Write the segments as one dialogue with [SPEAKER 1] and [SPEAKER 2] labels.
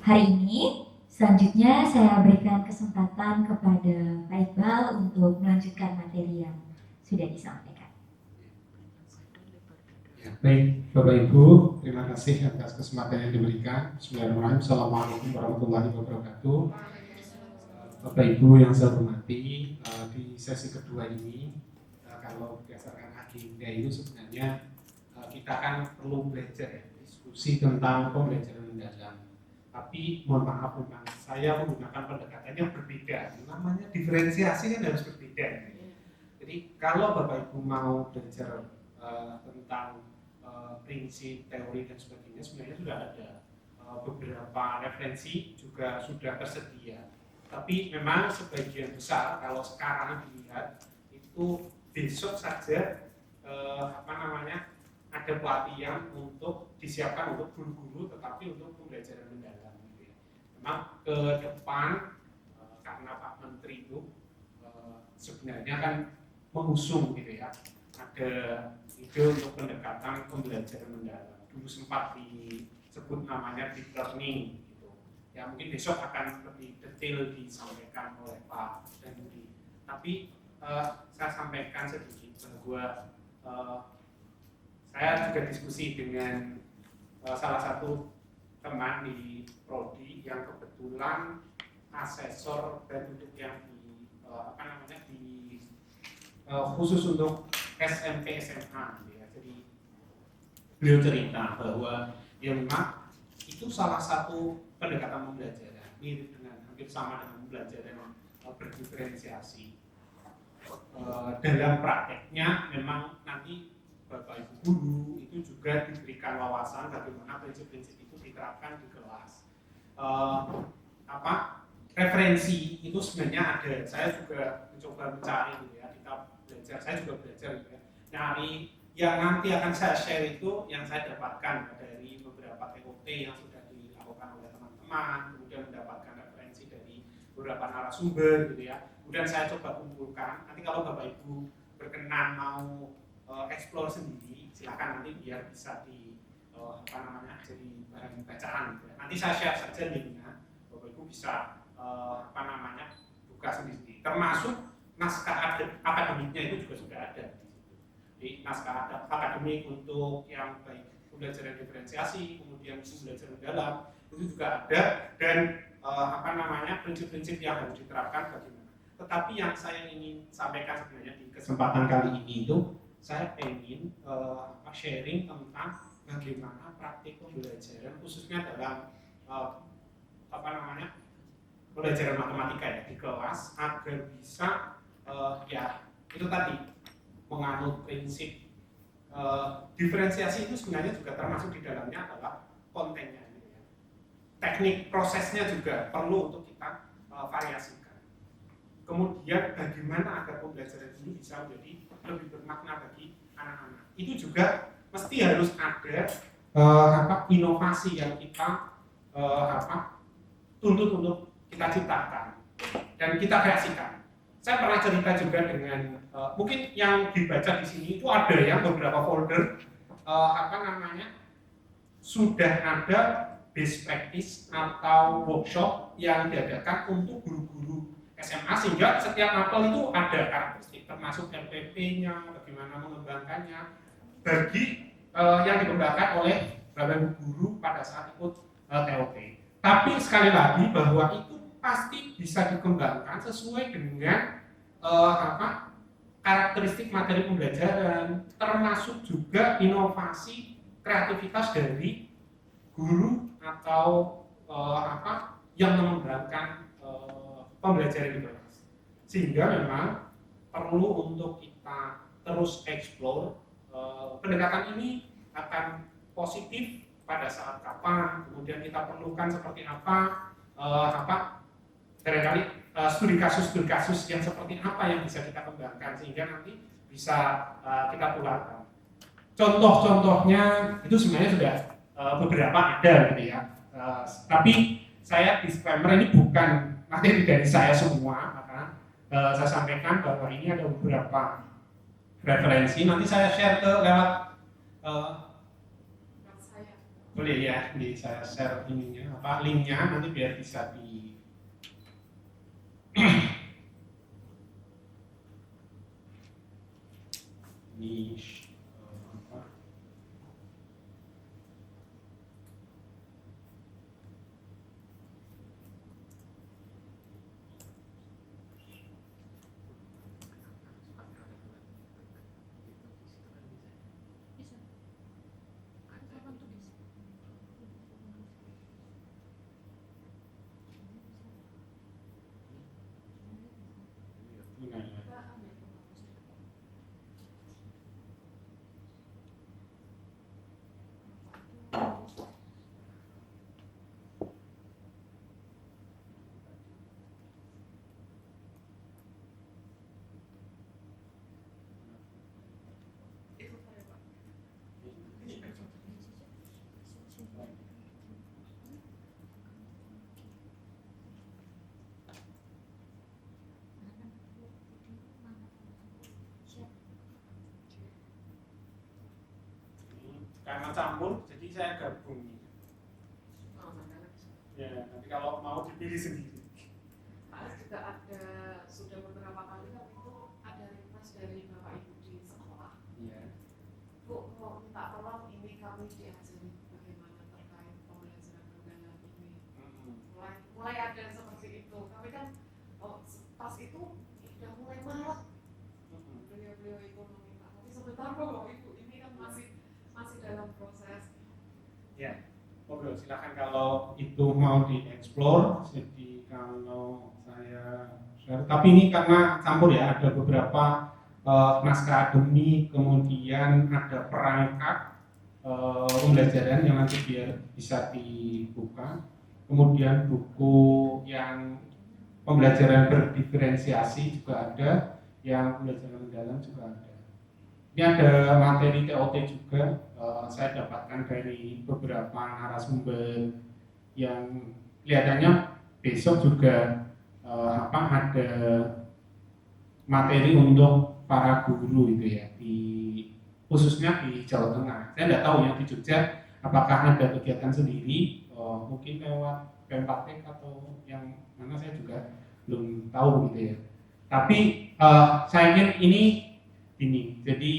[SPEAKER 1] hari ini. Selanjutnya saya berikan kesempatan kepada Pak Iqbal untuk melanjutkan materi yang sudah disampaikan.
[SPEAKER 2] Ya, baik, Bapak Ibu, terima kasih atas kesempatan yang diberikan. Bismillahirrahmanirrahim. Assalamualaikum warahmatullahi wabarakatuh. Bapak Ibu yang saya hormati, di sesi kedua ini, kalau berdasarkan agenda itu sebenarnya kita kan perlu belajar ya, diskusi tentang pembelajaran mendalam. Tapi mohon maaf, memang saya menggunakan pendekatan yang berbeda. Namanya diferensiasi kan harus berbeda. Jadi kalau Bapak Ibu mau belajar tentang prinsip, teori dan sebagainya, sebenarnya sudah ada beberapa referensi juga sudah tersedia. Tapi memang sebagian besar kalau sekarang dilihat itu besok saja ada pelatihan untuk disiapkan untuk guru-guru, tetapi untuk pembelajaran mendalam. Memang ke depan karena Pak Menteri itu sebenarnya kan mengusung gitu ya, ada ide untuk pendekatan pembelajaran mendalam. Dulu sempat disebut namanya deep learning gitu. Ya mungkin besok akan lebih detail disampaikan oleh Pak dan Budi. Tapi saya sampaikan sedikit bahwa saya juga diskusi dengan salah satu teman di Prodi yang kebetulan asesor dan untuk yang khusus untuk SMP SMA gitu ya. Jadi beliau cerita bahwa ya memang itu salah satu pendekatan pembelajaran mirip dengan hampir sama dengan pembelajaran berdiferensiasi. Dalam prakteknya memang nanti Bapak Ibu guru itu juga diberikan wawasan bagaimana prinsip-prinsip itu diterapkan di kelas. Referensi itu sebenarnya ada. Saya juga mencoba mencari gitu ya. Kita belajar, saya juga belajar gitu ya. Nyari yang nanti akan saya share itu yang saya dapatkan dari beberapa TOT yang sudah dilakukan oleh teman-teman, kemudian mendapatkan referensi dari beberapa narasumber gitu ya. Kemudian saya coba kumpulkan. Nanti kalau Bapak Ibu berkenan mau explore sendiri, silakan nanti biar bisa jadi bahan bacaan gitu ya. Nanti saya share saja linknya, Bapak Ibu bisa buka sendiri. Termasuk naskah akademiknya itu juga sudah ada di situ. Jadi naskah akademik untuk yang baik pembelajaran diferensiasi, kemudian pembelajaran mendalam itu juga ada, dan prinsip-prinsip yang harus diterapkan bagaimana. Tetapi yang saya ingin sampaikan sebenarnya di kesempatan kali ini itu saya ingin sharing tentang bagaimana praktik pembelajaran khususnya dalam pembelajaran matematika ya di kelas agar bisa itu tadi menganut prinsip diferensiasi itu sebenarnya juga termasuk di dalamnya adalah kontennya gitu ya. Teknik prosesnya juga perlu untuk kita variasikan. Kemudian bagaimana agar pembelajaran ini bisa menjadi lebih bermakna bagi anak-anak. Itu juga mesti harus ada inovasi yang kita tuntut untuk kita ciptakan dan kita kreasikan. Saya pernah cerita juga dengan mungkin yang dibaca di sini itu ada ya beberapa folder sudah ada best practice atau workshop yang diadakan untuk guru-guru SMA, sehingga setiap apel itu ada karakteristik termasuk RPP-nya, bagaimana mengembangkannya bagi yang dikembangkan oleh Bapak Guru pada saat ikut TOT. Tapi sekali lagi bahwa itu pasti bisa dikembangkan sesuai dengan karakteristik materi pembelajaran, termasuk juga inovasi kreativitas dari guru atau yang mengembangkan pembelajaran di kelas. Sehingga memang perlu untuk kita terus explore pendekatan ini akan positif pada saat kapan, kemudian kita perlukan seperti apa barangkali studi kasus yang seperti apa yang bisa kita kembangkan sehingga nanti bisa kita tularkan. Contoh-contohnya itu sebenarnya sudah beberapa ada gitu ya. Tapi saya disclaimer ini bukan materi dari saya semua, maka saya sampaikan bahwa ini ada beberapa referensi. Nanti saya share ke lewat Boleh ya, di saya share ininya linknya nanti biar bisa di ini apa? Karena campur, jadi saya gabung. Ya, nanti kalau mau dipilih sendiri.
[SPEAKER 3] Juga ada sudah beberapa kali kan itu ada request dari bapak ibu di sekolah.
[SPEAKER 2] Iya.
[SPEAKER 3] Bu, mau minta tolong ini kami diajari bagaimana terkait pembelajaran kendala ini. Mulai ada seperti itu. Kami kan pas itu udah mulai maret. Beliau itu meminta, tapi sebentar kok ibu ini kan masih dalam proses.
[SPEAKER 2] Ya, oke, silakan kalau itu mau dieksplor. Jadi kalau saya share, tapi ini karena campur ya, ada beberapa naskah akademik, kemudian ada perangkat pembelajaran yang nanti biar bisa dibuka, kemudian buku yang pembelajaran berdiferensiasi juga ada, yang pembelajaran mendalam juga ada. Ini ada materi TOT juga, saya dapatkan dari beberapa narasumber yang kelihatannya besok juga ada materi untuk para guru itu ya, khususnya di Jawa Tengah. Saya tidak tahu yang di Jogja apakah ada kegiatan sendiri, mungkin lewat Pempartek atau yang mana saya juga belum tahu gitu ya. Tapi saya kira ini, jadi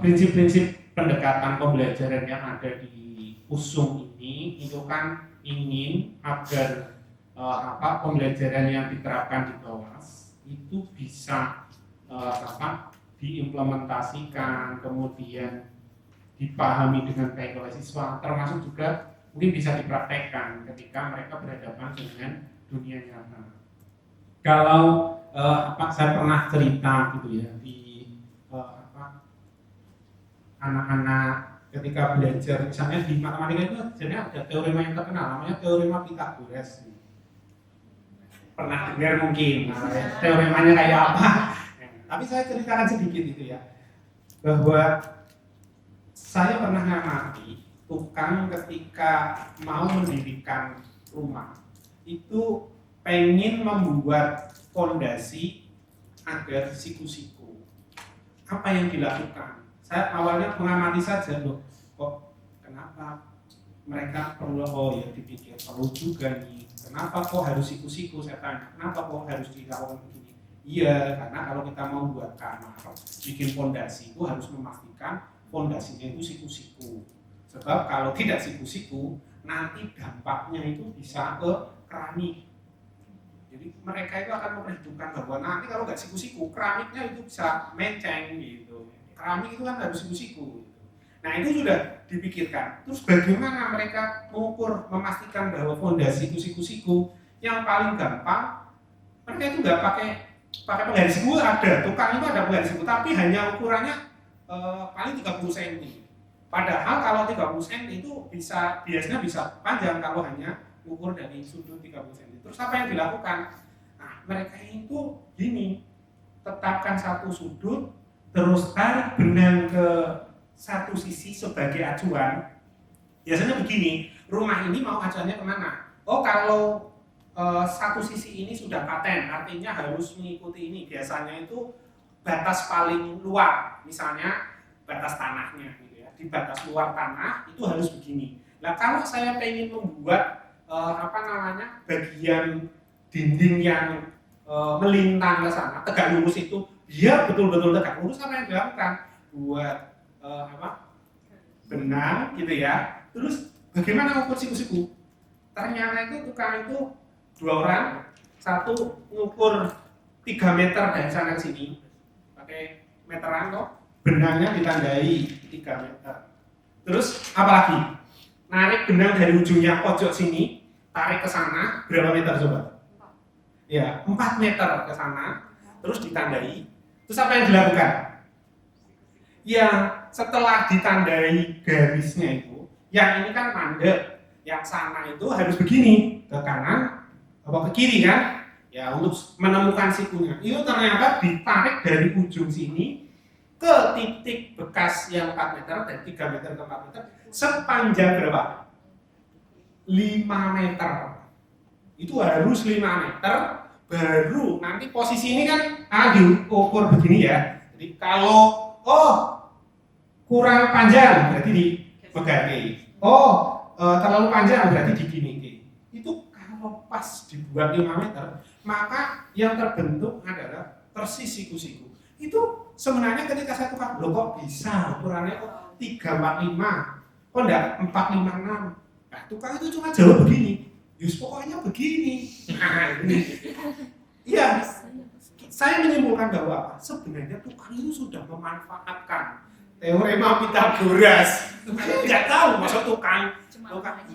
[SPEAKER 2] prinsip-prinsip pendekatan pembelajaran yang ada di USUM ini itu kan ingin agar pembelajaran yang diterapkan di kelas itu bisa diimplementasikan, kemudian dipahami dengan baik oleh siswa, termasuk juga mungkin bisa dipraktekkan ketika mereka berhadapan dengan dunia nyata. Kalau saya pernah cerita gitu ya di anak-anak ketika belajar, misalnya di matematika itu sebenarnya ada teorema yang terkenal namanya teorema Pythagoras. Pernah dengar mungkin teoremanya kayak apa? Tapi saya ceritakan sedikit itu ya, bahwa saya pernah ngamati tukang ketika mau mendirikan rumah itu pengen membuat fondasi agar siku-siku. Apa yang dilakukan? Saya awalnya mengamati saja loh, kok kenapa mereka perlu, ya dipikir perlu juga nih, kenapa kok harus siku-siku, saya tanya, kenapa kok harus dilakukan begini? Iya, karena kalau kita mau buat kamar, bikin fondasi itu harus memastikan fondasinya itu siku-siku. Sebab kalau tidak siku-siku, nanti dampaknya itu bisa ke keramik. Jadi mereka itu akan memperhitungkan bahwa nanti kalau nggak siku-siku, keramiknya itu bisa menceng gitu. Keramik itu kan harus siku-siku. Nah itu sudah dipikirkan. Terus bagaimana mereka mengukur, memastikan bahwa fondasi itu siku-siku? Yang paling gampang, mereka itu nggak pakai penggaris siku, ada tukang itu ada penggaris siku, tapi hanya ukurannya paling 30 cm. Padahal kalau 30 cm itu biasanya bisa panjang kalau hanya ukur dari sudut 30 cm. Terus apa yang dilakukan? Nah mereka itu gini, tetapkan satu sudut, terus tarik benang ke satu sisi sebagai acuan. Biasanya begini, rumah ini mau acuannya kemana? Oh kalau satu sisi ini sudah paten, artinya harus mengikuti ini. Biasanya itu batas paling luar, misalnya batas tanahnya gitu ya. di batas luar tanah itu harus begini. Nah kalau saya pengen membuat bagian dinding yang melintang ke sana, tegak lurus itu biar betul-betul tegak lurus, apa yang dilakukan? Buat benang gitu ya. Terus bagaimana ukur siku-siku? Ternyata itu tukang itu 2 orang, satu ngukur 3 meter dari sana ke sini pakai meteran kok, benangnya ditandai 3 meter. Terus apalagi? Narik benang dari ujungnya pojok sini, tarik ke sana, berapa meter coba? Ya, 4 meter ke sana, terus ditandai. Terus apa yang dilakukan? Ya, setelah ditandai garisnya itu, yang ini kan mandek, yang sana itu harus begini, ke kanan atau ke kiri kan? Ya, untuk menemukan sikunya. Itu ternyata ditarik dari ujung sini ke titik bekas yang 4 meter, dari 3 meter ke 4 meter, sepanjang berapa? 5 meter. Itu harus 5 meter, baru nanti posisi ini kan diukur begini ya. Jadi kalau kurang panjang berarti dipegangi. Terlalu panjang berarti digini. Itu kalau pas dibuat 5 meter, maka yang terbentuk adalah persis siku-siku. Itu sebenarnya ketika saya tukar, loh kok bisa ukurannya 345, kok enggak 456. Nah, tukang itu cuma jawab begini, yus pokoknya begini. Nah, ini. Iya, saya menyimpulkan bahwa sebenarnya tukang itu sudah memanfaatkan teorema Pythagoras. Saya nggak tahu maksud tukang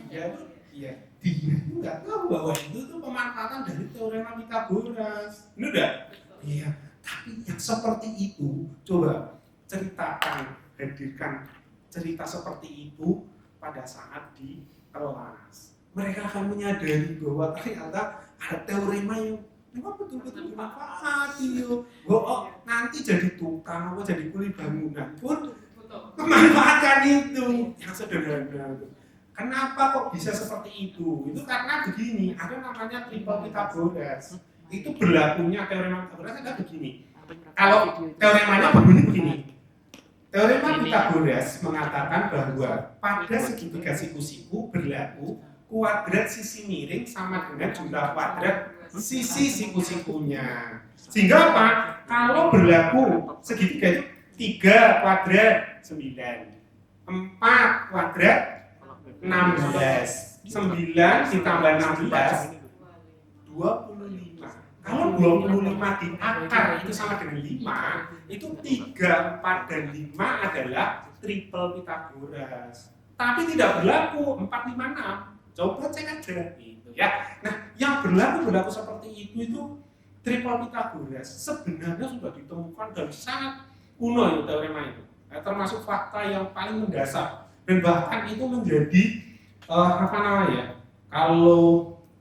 [SPEAKER 2] dia nggak tahu bahwa itu tuh pemanfaatan dari teorema Pythagoras. Ini udah? Iya. Tapi yang seperti itu, coba ceritakan, hadirkan cerita seperti itu pada saat di kelas. Mereka akan menyadari bahwa ternyata ada teorema yang memang betul-betul bermanfaat itu. Nanti jadi tukang, jadi kuli bangunan pun memanfaatkan itu yang sederhana. Kenapa kok bisa seperti itu? Itu karena begini, ada namanya triple Pythagoras. Itu berlakunya teorema Pythagoras adalah begini. Kalau teoremanya begini. Teorema Pythagoras mengatakan bahwa pada segitiga siku-siku berlaku kuadrat sisi miring sama dengan jumlah kuadrat sisi siku-sikunya. Sehingga apa? Kalau berlaku segitiga itu 3 kuadrat 9, 4 kuadrat 16, 9 ditambah 16 25. Kalau 25 di akar itu sama dengan 5, itu 3, 4, dan 5 adalah triple Pythagoras. Tapi tidak berlaku 4, 5, 6. Coba cek aja gitu ya. Nah, yang berlaku seperti itu triple Pythagoras sebenarnya sudah ditemukan dari sangat kuno itu teorema itu. Termasuk fakta yang paling mendasar dan bahkan itu menjadi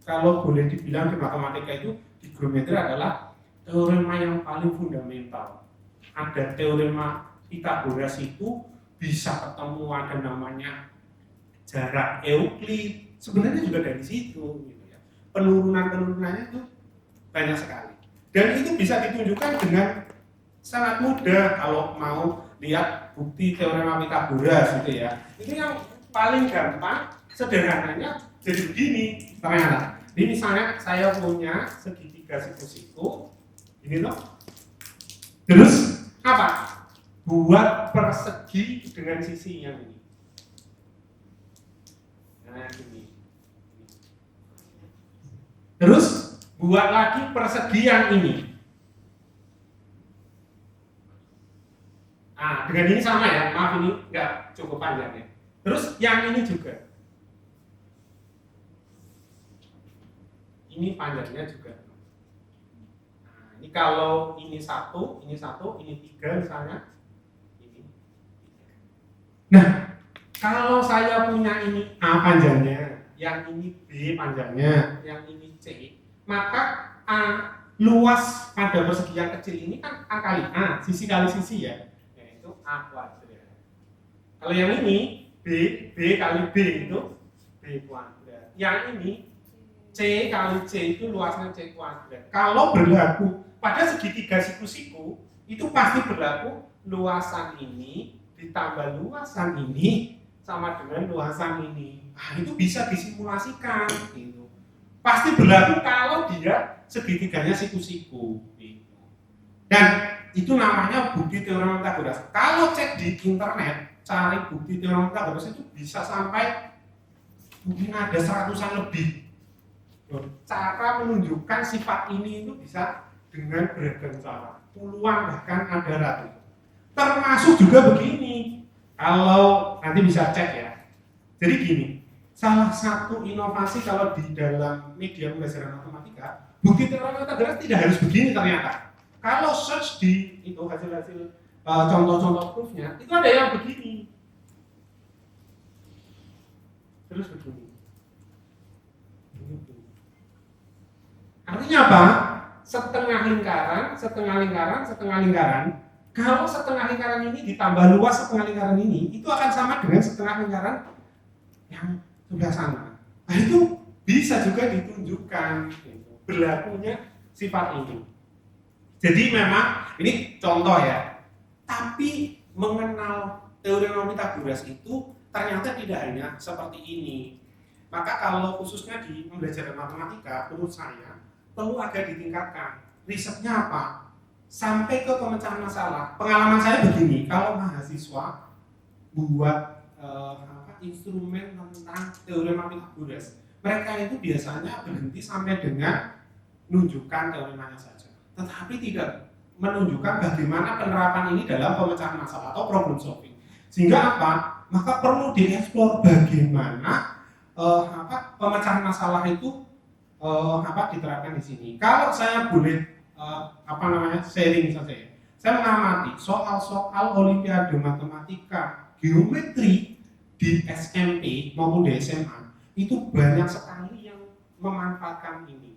[SPEAKER 2] kalau boleh dibilang di matematika itu di geometri adalah teorema yang paling fundamental. Ada teorema Pythagoras itu bisa ketemu ada namanya jarak Euclid. Sebenarnya juga dari situ gitu ya. Penurunan-penurunannya itu banyak sekali. Dan itu bisa ditunjukkan dengan sangat mudah kalau mau lihat bukti teorema Pythagoras gitu ya. Itu yang paling gampang, sederhananya jadi begini. Ternyata ini misalnya saya punya segitiga siku-siku ini loh. Terus apa? Buat persegi dengan sisi yang ini. Nah, ini. Terus buat lagi persegi yang ini. Nah, dengan ini sama ya. Maaf ini enggak cukup panjang ya. Terus yang ini juga. Ini panjangnya juga. Nah, ini kalau ini satu, ini 3 misalnya. Ini 3. Nah, kalau saya punya ini A panjangnya, yang ini B panjangnya, yang ini C, maka A luas pada persegi yang kecil ini kan A kali A, sisi kali sisi ya, yaitu A kuadrat. Kalau yang ini B kali B itu B kuadrat. Yang ini C kali C itu luasnya C kuadrat. Kalau berlaku pada segitiga siku-siku, itu pasti berlaku luasan ini ditambah luasan ini sama dengan luasan ini. Nah, itu bisa disimulasikan gitu. Pasti berlaku kalau dia segitiganya siku-siku gitu. Dan itu namanya bukti teorema Pythagoras. Kalau cek di internet, cari bukti teorema Pythagoras itu bisa sampai mungkin ada 100-an lebih. Cara menunjukkan sifat ini itu bisa dengan beragam cara, puluhan bahkan ada ratusan. Termasuk juga begini, kalau nanti bisa cek ya. Jadi gini, salah satu inovasi kalau di dalam media pembelajaran matematika, bukti teorema Pythagoras tidak harus begini ternyata. Kalau search di itu hasil-hasil contoh-contoh proofnya, itu ada yang begini, terus begini. Artinya apa? Setengah lingkaran, setengah lingkaran, setengah lingkaran. Kalau setengah lingkaran ini ditambah luas setengah lingkaran ini, itu akan sama dengan setengah lingkaran yang sebelah sana. Nah itu bisa juga ditunjukkan gitu, berlakunya sifat ini. Jadi memang ini contoh ya. Tapi mengenal teorema Pythagoras itu ternyata tidak hanya seperti ini. Maka kalau khususnya di pembelajaran matematika, menurut saya perlu agak ditingkatkan. Risetnya apa? Sampai ke pemecahan masalah. Pengalaman saya begini, kalau mahasiswa buat instrumen tentang teorema Pythagoras, mereka itu biasanya berhenti sampai dengan menunjukkan teoremanya saja, tetapi tidak menunjukkan bagaimana penerapan ini dalam pemecahan masalah atau problem solving. Sehingga apa? Maka perlu dieksplor bagaimana pemecahan masalah itu diterapkan di sini. Kalau saya boleh sharing saja ya. Saya mengamati soal-soal olimpiade matematika, geometri di SMP maupun di SMA itu banyak sekali yang memanfaatkan ini.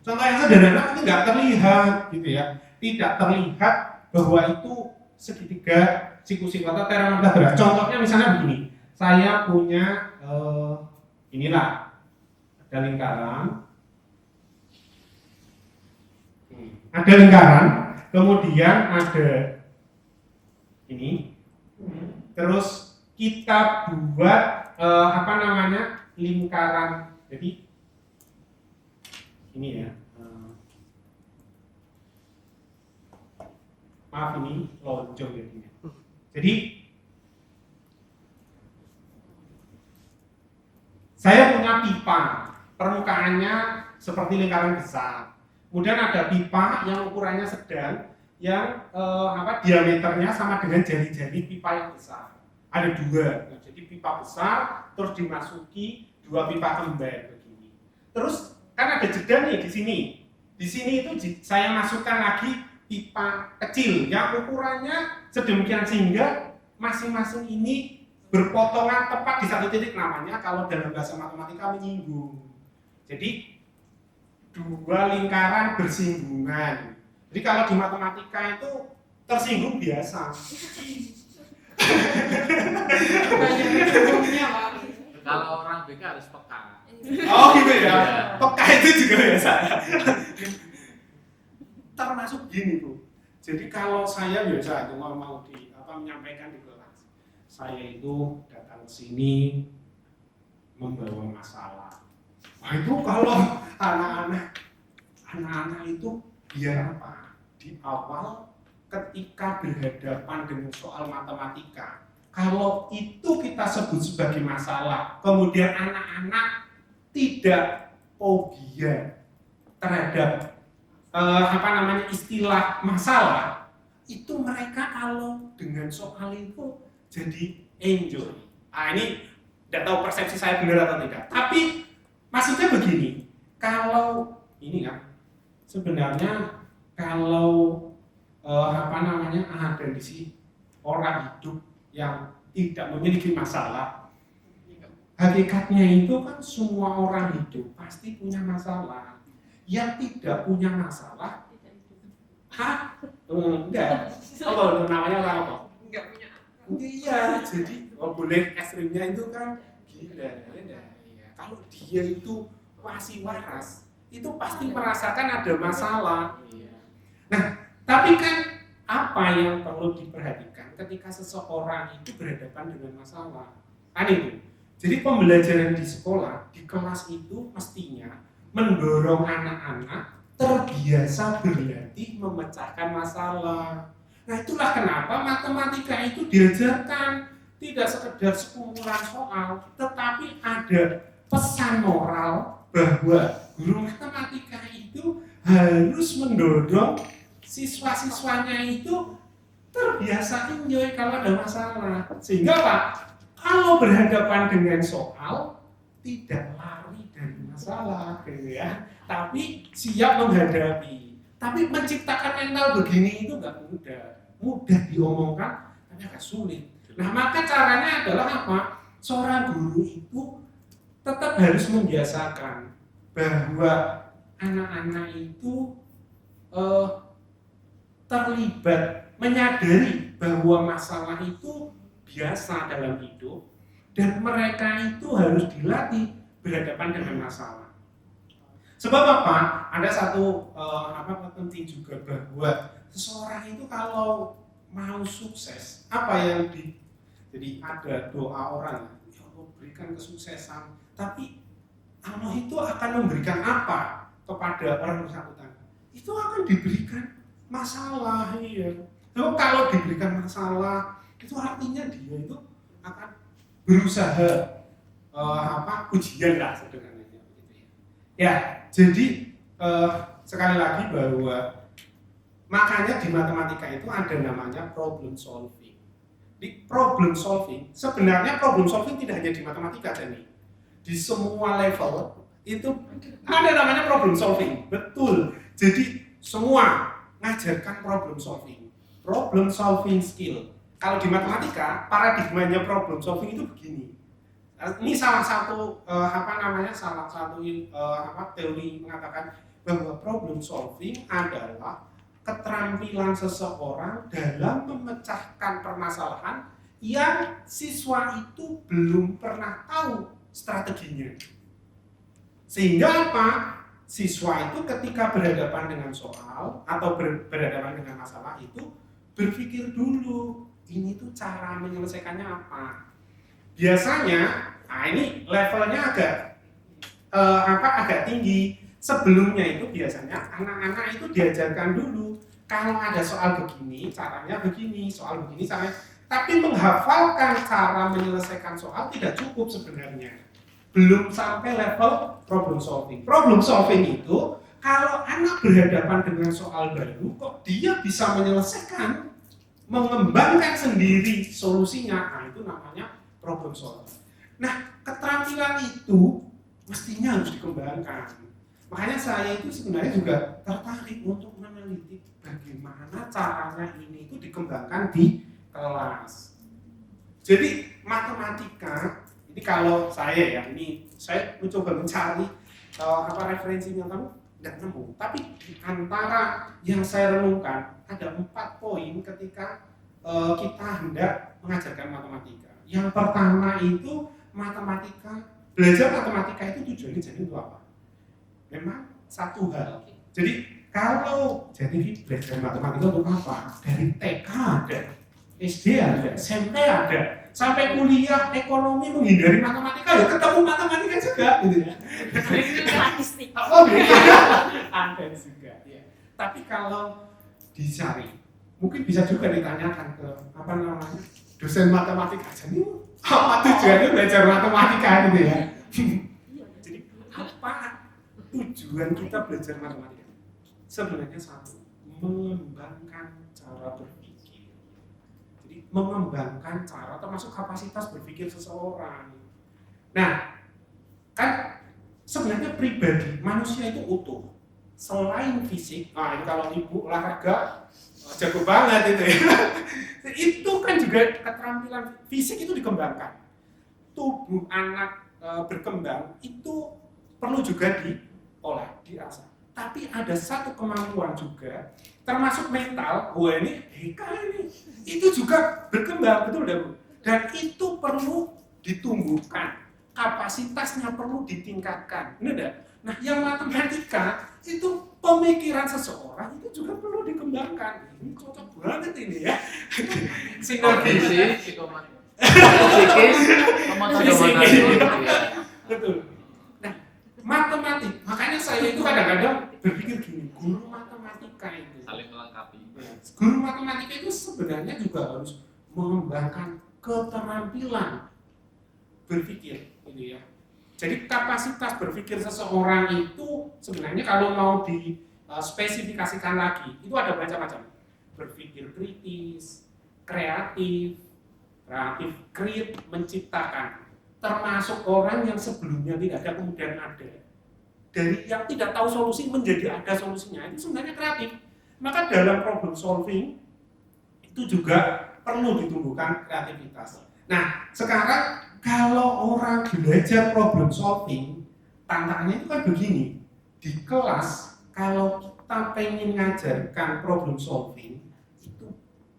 [SPEAKER 2] Contoh yang sederhana itu nggak terlihat gitu ya, tidak terlihat bahwa itu segitiga siku-siku atau teorema Pythagoras. Contohnya misalnya begini, saya punya inilah ada lingkaran, kemudian ada ini, terus kita buat lingkaran. Jadi ini ya, maaf ini lonjong jadinya. Jadi saya punya pipa, permukaannya seperti lingkaran besar. Kemudian ada pipa yang ukurannya sedang, yang diameternya sama dengan jari-jari pipa yang besar. Ada dua, jadi pipa besar, terus dimasuki dua pipa kembar begini. Terus kan ada jeda nih di sini. Di sini itu saya masukkan lagi pipa kecil yang ukurannya sedemikian sehingga masing-masing ini berpotongan tepat di satu titik, namanya kalau dalam bahasa matematika menyinggung. Jadi dua lingkaran bersinggungan. Jadi kalau di matematika itu tersinggung biasa.
[SPEAKER 4] Kalau orang BK harus peka.
[SPEAKER 2] Oh gitu ya. Peka itu juga biasa. Termasuk gini Bu. Jadi kalau saya biasa itu mau menyampaikan di kelas, saya itu datang ke sini membawa masalah. Nah itu kalau anak-anak itu biar apa? Di awal ketika berhadapan dengan soal matematika, kalau itu kita sebut sebagai masalah, kemudian anak-anak tidak fobia terhadap istilah masalah, itu mereka kalau dengan soal itu jadi enjoy. Nah ini tidak tahu persepsi saya benar atau tidak, tapi maksudnya begini, kalau ini kan sebenarnya kalau ada di sini orang hidup yang tidak memiliki masalah, hakikatnya itu kan semua orang hidup pasti punya masalah. Yang tidak punya masalah, enggak. Apa namanya orang apa?
[SPEAKER 3] Enggak punya.
[SPEAKER 2] Iya, jadi boleh ekstrimnya itu kan gila. Ya. Kalau dia itu masih waras, itu pasti merasakan ada masalah. Nah, tapi kan apa yang perlu diperhatikan ketika seseorang itu berhadapan dengan masalah. Kan itu. Jadi pembelajaran di sekolah, di kelas itu mestinya mendorong anak-anak terbiasa berlatih memecahkan masalah. Nah itulah kenapa matematika itu diajarkan tidak sekedar sekumpulan soal, tetapi ada pesan moral bahwa guru matematika itu harus mendorong siswa-siswanya itu terbiasa enjoy kalau ada masalah. Sehingga Pak, kalau berhadapan dengan soal tidak lari dari masalah gitu ya, tapi siap menghadapi. Tapi menciptakan mental begini itu nggak mudah diomongkan, tapi agak sulit. Nah maka caranya adalah apa? Seorang guru itu tetap harus membiasakan bahwa anak-anak itu terlibat, menyadari bahwa masalah itu biasa dalam hidup dan mereka itu harus dilatih berhadapan dengan masalah. Sebab apa? Ada satu penting juga bahwa seseorang itu kalau mau sukses, apa yang jadi ada doa orang, ya Allah berikan kesuksesan, tapi Allah itu akan memberikan apa kepada orang bersangkutan? Itu akan diberikan masalah, iya. So, kalau diberikan masalah, itu artinya dia itu akan berusaha ujian lah sederhananya begitu ya. Ya, jadi sekali lagi bahwa makanya di matematika itu ada namanya problem solving. Di problem solving, sebenarnya problem solving tidak hanya di matematika jadi di semua level itu ada namanya problem solving. Betul. Jadi semua ngajarkan problem solving skill. Kalau di matematika paradigmanya problem solving itu begini. Ini salah satu teori mengatakan bahwa problem solving adalah keterampilan seseorang dalam memecahkan permasalahan yang siswa itu belum pernah tahu strateginya. Sehingga apa? Siswa itu ketika berhadapan dengan soal atau berhadapan dengan masalah itu berpikir dulu, ini tuh cara menyelesaikannya apa. Biasanya, ini levelnya agak tinggi. Sebelumnya itu biasanya anak-anak itu diajarkan dulu, kalau ada soal begini, caranya begini, soal begini, caranya. Tapi menghafalkan cara menyelesaikan soal tidak cukup sebenarnya. Belum sampai level problem solving. Problem solving itu kalau anak berhadapan dengan soal baru, kok dia bisa menyelesaikan, mengembangkan sendiri solusinya, nah itu namanya problem solving. Nah, keterampilan itu mestinya harus dikembangkan. Makanya saya itu sebenarnya juga tertarik untuk meneliti bagaimana caranya ini itu dikembangkan di kelas. Jadi matematika ini kalau saya mencoba mencari referensinya tapi tidak nemu. Tapi di antara yang saya renungkan ada 4 poin ketika kita hendak mengajarkan matematika. Yang pertama itu belajar matematika itu tujuannya jadi untuk apa? Memang satu hal. Jadi kalau belajar matematika untuk apa? Dari TK ada, SD ada, SMP ada. Sampai kuliah ekonomi menghindari matematika ya ketemu matematika juga gitu ya. Ada juga ya. Tapi kalau dicari mungkin bisa juga ditanyakan ke dosen matematika aja nih apa tujuannya belajar matematika gitu ya. Jadi apa tujuan kita belajar matematika? Sebenarnya satu, mengembangkan cara berpikir. Mengembangkan cara termasuk kapasitas berpikir seseorang. Nah, kan sebenarnya pribadi manusia itu utuh. Selain fisik, itu kalau ibu olahraga jago banget itu ya. Itu kan juga keterampilan fisik itu dikembangkan. Tubuh anak berkembang itu perlu juga diolah, diasah. Tapi ada satu kemampuan juga, termasuk mental, itu juga berkembang, betul dan itu perlu ditumbuhkan. kapasitasnya perlu ditingkatkan. Benar tidak? Nah, yang matematika itu pemikiran seseorang itu juga perlu dikembangkan. Ini cocok banget ini ya. Sinergi.
[SPEAKER 4] Psikis,
[SPEAKER 2] Betul. Nah, matematik. Makanya saya itu kadang-kadang berpikir gini, guru matematika itu.
[SPEAKER 4] saling melengkapi.
[SPEAKER 2] Guru matematika itu sebenarnya juga harus mengembangkan keterampilan berpikir, gitu ya. Jadi kapasitas berpikir seseorang itu sebenarnya kalau mau dispesifikasikan lagi, itu ada macam-macam. Berpikir kritis, kreatif, create, menciptakan. Termasuk orang yang sebelumnya tidak ada kemudian ada. Dari yang tidak tahu solusi menjadi ada solusinya, itu sebenarnya kreatif. Maka dalam problem solving itu juga perlu ditumbuhkan kreativitas. Nah, sekarang kalau orang belajar problem solving, tantangannya itu kan begini. Di kelas, kalau kita pengen ngajarkan problem solving, itu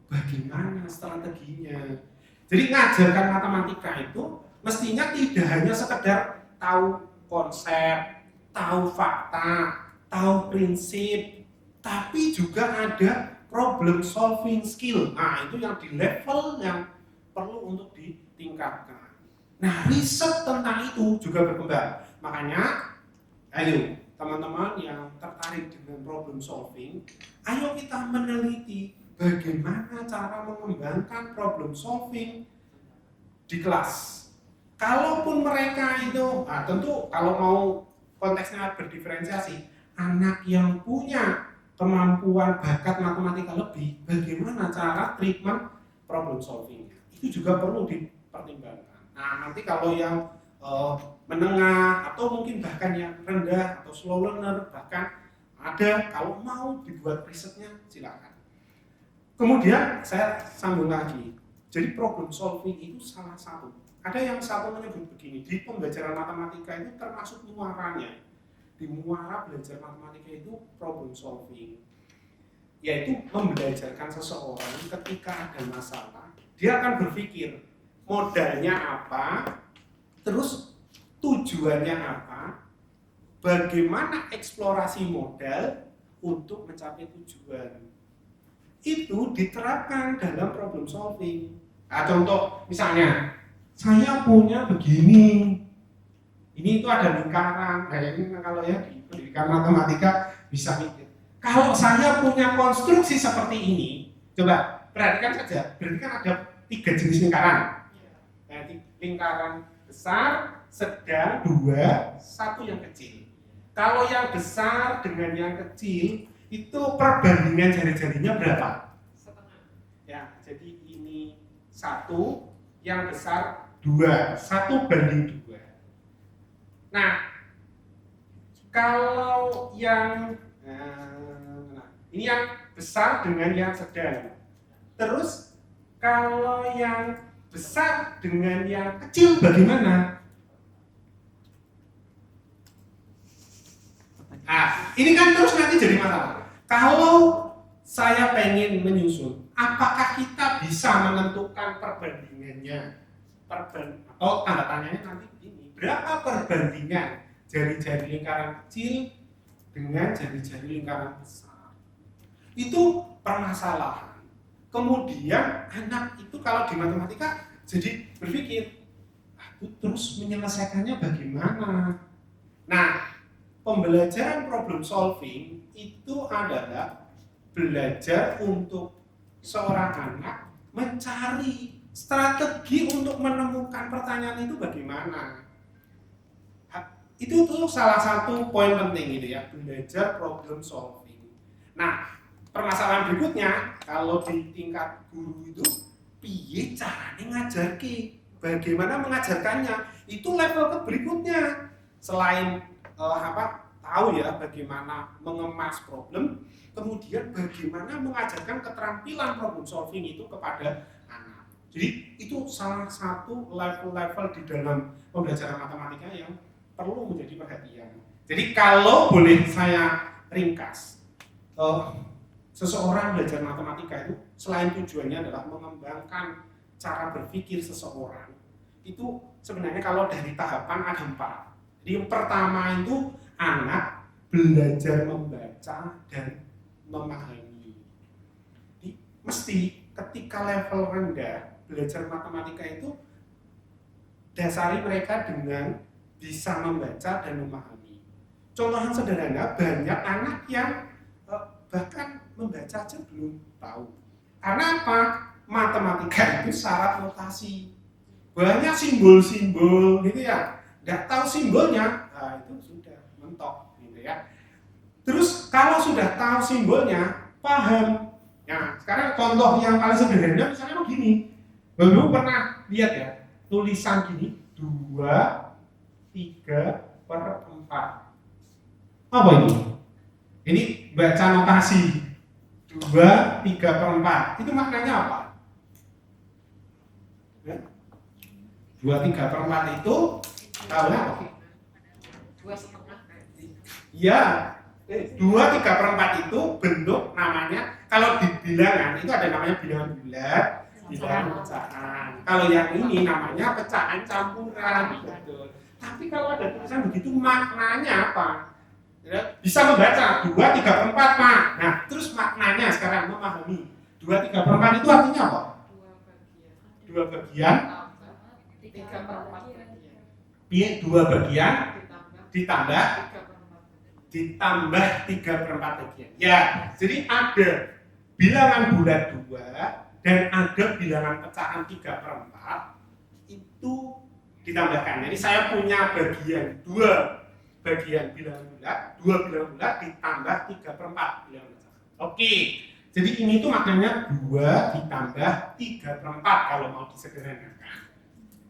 [SPEAKER 2] bagaimana strateginya. Jadi ngajarkan matematika itu mestinya tidak hanya sekedar tahu konsep, tahu fakta, tahu prinsip, tapi juga ada problem solving skill. Nah, itu yang di level yang perlu untuk ditingkatkan. Nah, riset tentang itu juga berkembang. Makanya, ayo teman-teman yang tertarik dengan problem solving, ayo kita meneliti bagaimana cara mengembangkan problem solving di kelas. Kalaupun mereka itu, tentu kalau mau konteksnya berdiferensiasi, anak yang punya kemampuan bakat matematika lebih, bagaimana cara treatment problem solvingnya, itu juga perlu dipertimbangkan. Nah, nanti kalau yang menengah atau mungkin bahkan yang rendah atau slow learner, bahkan ada kalau mau dibuat risetnya silakan. Kemudian saya sambung lagi. Jadi problem solving itu salah satu. Ada yang satu menyebut begini, di pembelajaran matematika itu termasuk muaranya. Di muara belajar matematika itu problem solving, yaitu membelajarkan seseorang ketika ada masalah, dia akan berpikir modalnya apa, terus tujuannya apa, bagaimana eksplorasi modal untuk mencapai tujuan. Itu diterapkan dalam problem solving. Nah, contoh misalnya, saya punya begini, ini itu ada lingkaran. Nah, ini kalau ya di pendidikan matematika bisa mikir. Kalau saya punya konstruksi seperti ini, coba perhatikan saja. Berarti kan ada 3 jenis lingkaran. Lingkaran besar, sedang, 2, 1 yang kecil. Kalau yang besar dengan yang kecil itu perbandingan jari-jarinya berapa?
[SPEAKER 3] Setengah.
[SPEAKER 2] Ya, jadi ini 1, yang besar 2, 1:2. Nah, kalau yang ini yang besar dengan yang sedang. Terus kalau yang besar dengan yang kecil bagaimana? Nah, ini kan terus nanti jadi masalah. Kalau saya pengen menyusun, apakah kita bisa menentukan perbandingannya? Atau tanda tanyanya nanti begini, berapa perbandingan jari-jari lingkaran kecil dengan jari-jari lingkaran besar? Itu permasalahan. Kemudian anak itu kalau di matematika jadi berpikir, terus menyelesaikannya bagaimana? Nah, pembelajaran problem solving itu adalah belajar untuk seorang anak mencari strategi untuk menemukan pertanyaan itu bagaimana. Itu tuh salah satu poin penting gitu ya, belajar problem solving. Nah, permasalahan berikutnya, kalau di tingkat guru itu, piye caranya ngajarki, bagaimana mengajarkannya, itu level berikutnya. Selain tahu ya bagaimana mengemas problem, kemudian bagaimana mengajarkan keterampilan problem solving itu kepada anak. Jadi itu salah satu level-level di dalam pembelajaran matematika yang perlu menjadi perhatian. Jadi kalau boleh saya ringkas, seseorang belajar matematika itu selain tujuannya adalah mengembangkan cara berpikir seseorang, itu sebenarnya kalau dari tahapan ada 4. Jadi yang pertama itu anak belajar membaca dan memahami. Jadi mesti ketika level rendah belajar matematika itu dasari mereka dengan bisa membaca dan memahami. Contoh yang sederhana, banyak anak yang bahkan membaca aja belum tahu. Karena apa? Matematika itu syarat notasi. Banyak simbol-simbol gitu ya. Nggak tahu simbolnya, nah itu sudah mentok gitu ya. Terus kalau sudah tahu simbolnya, paham. Nah, sekarang contoh yang paling sederhana misalnya begini. Baru pernah lihat ya, tulisan gini 2/3/4. Apa ini? Ini baca notasi 2/3/4. Itu maknanya apa? 2/3/4 itu tahu apa?
[SPEAKER 3] 2,5.
[SPEAKER 2] Ya, 2/3/4 itu bentuk namanya, kalau di bilangan itu ada namanya bilangan bulat, bilangan pecahan. Kalau yang ini namanya pecahan campuran. Betul. Tapi kalau ada tulisan begitu maknanya apa? Ya, bisa membaca 2/3/4 Pak. Nah, terus maknanya sekarang memahami 2/3/4 itu artinya apa? 2 bagian.
[SPEAKER 3] 3/4 bagian.
[SPEAKER 2] 2 bagian ditambah
[SPEAKER 3] 3/4
[SPEAKER 2] bagian. Ya, jadi ada bilangan bulat 2 dan ada bilangan pecahan 3/4 itu ditambahkan. Jadi saya punya bagian 2 bagian bilangan bulat, 2 bilangan bulat ditambah 3/4 bilangan pecahan. Oke, jadi ini tuh maknanya 2 ditambah 3/4 kalau mau disederhanakan.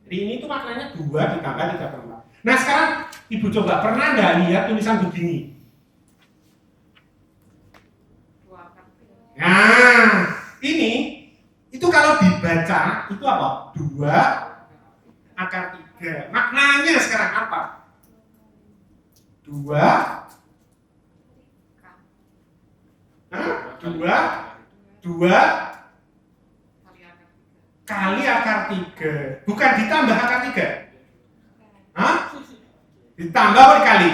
[SPEAKER 2] Jadi ini tuh maknanya 2 ditambah 3/4. Nah sekarang Ibu coba, pernah nggak lihat tulisan begini? Nah, ini itu kalau dibaca itu apa? 2/3. Maknanya sekarang apa? 2 kali akar 3. Bukan ditambah akar 3. Hah? Ditambah apa dikali?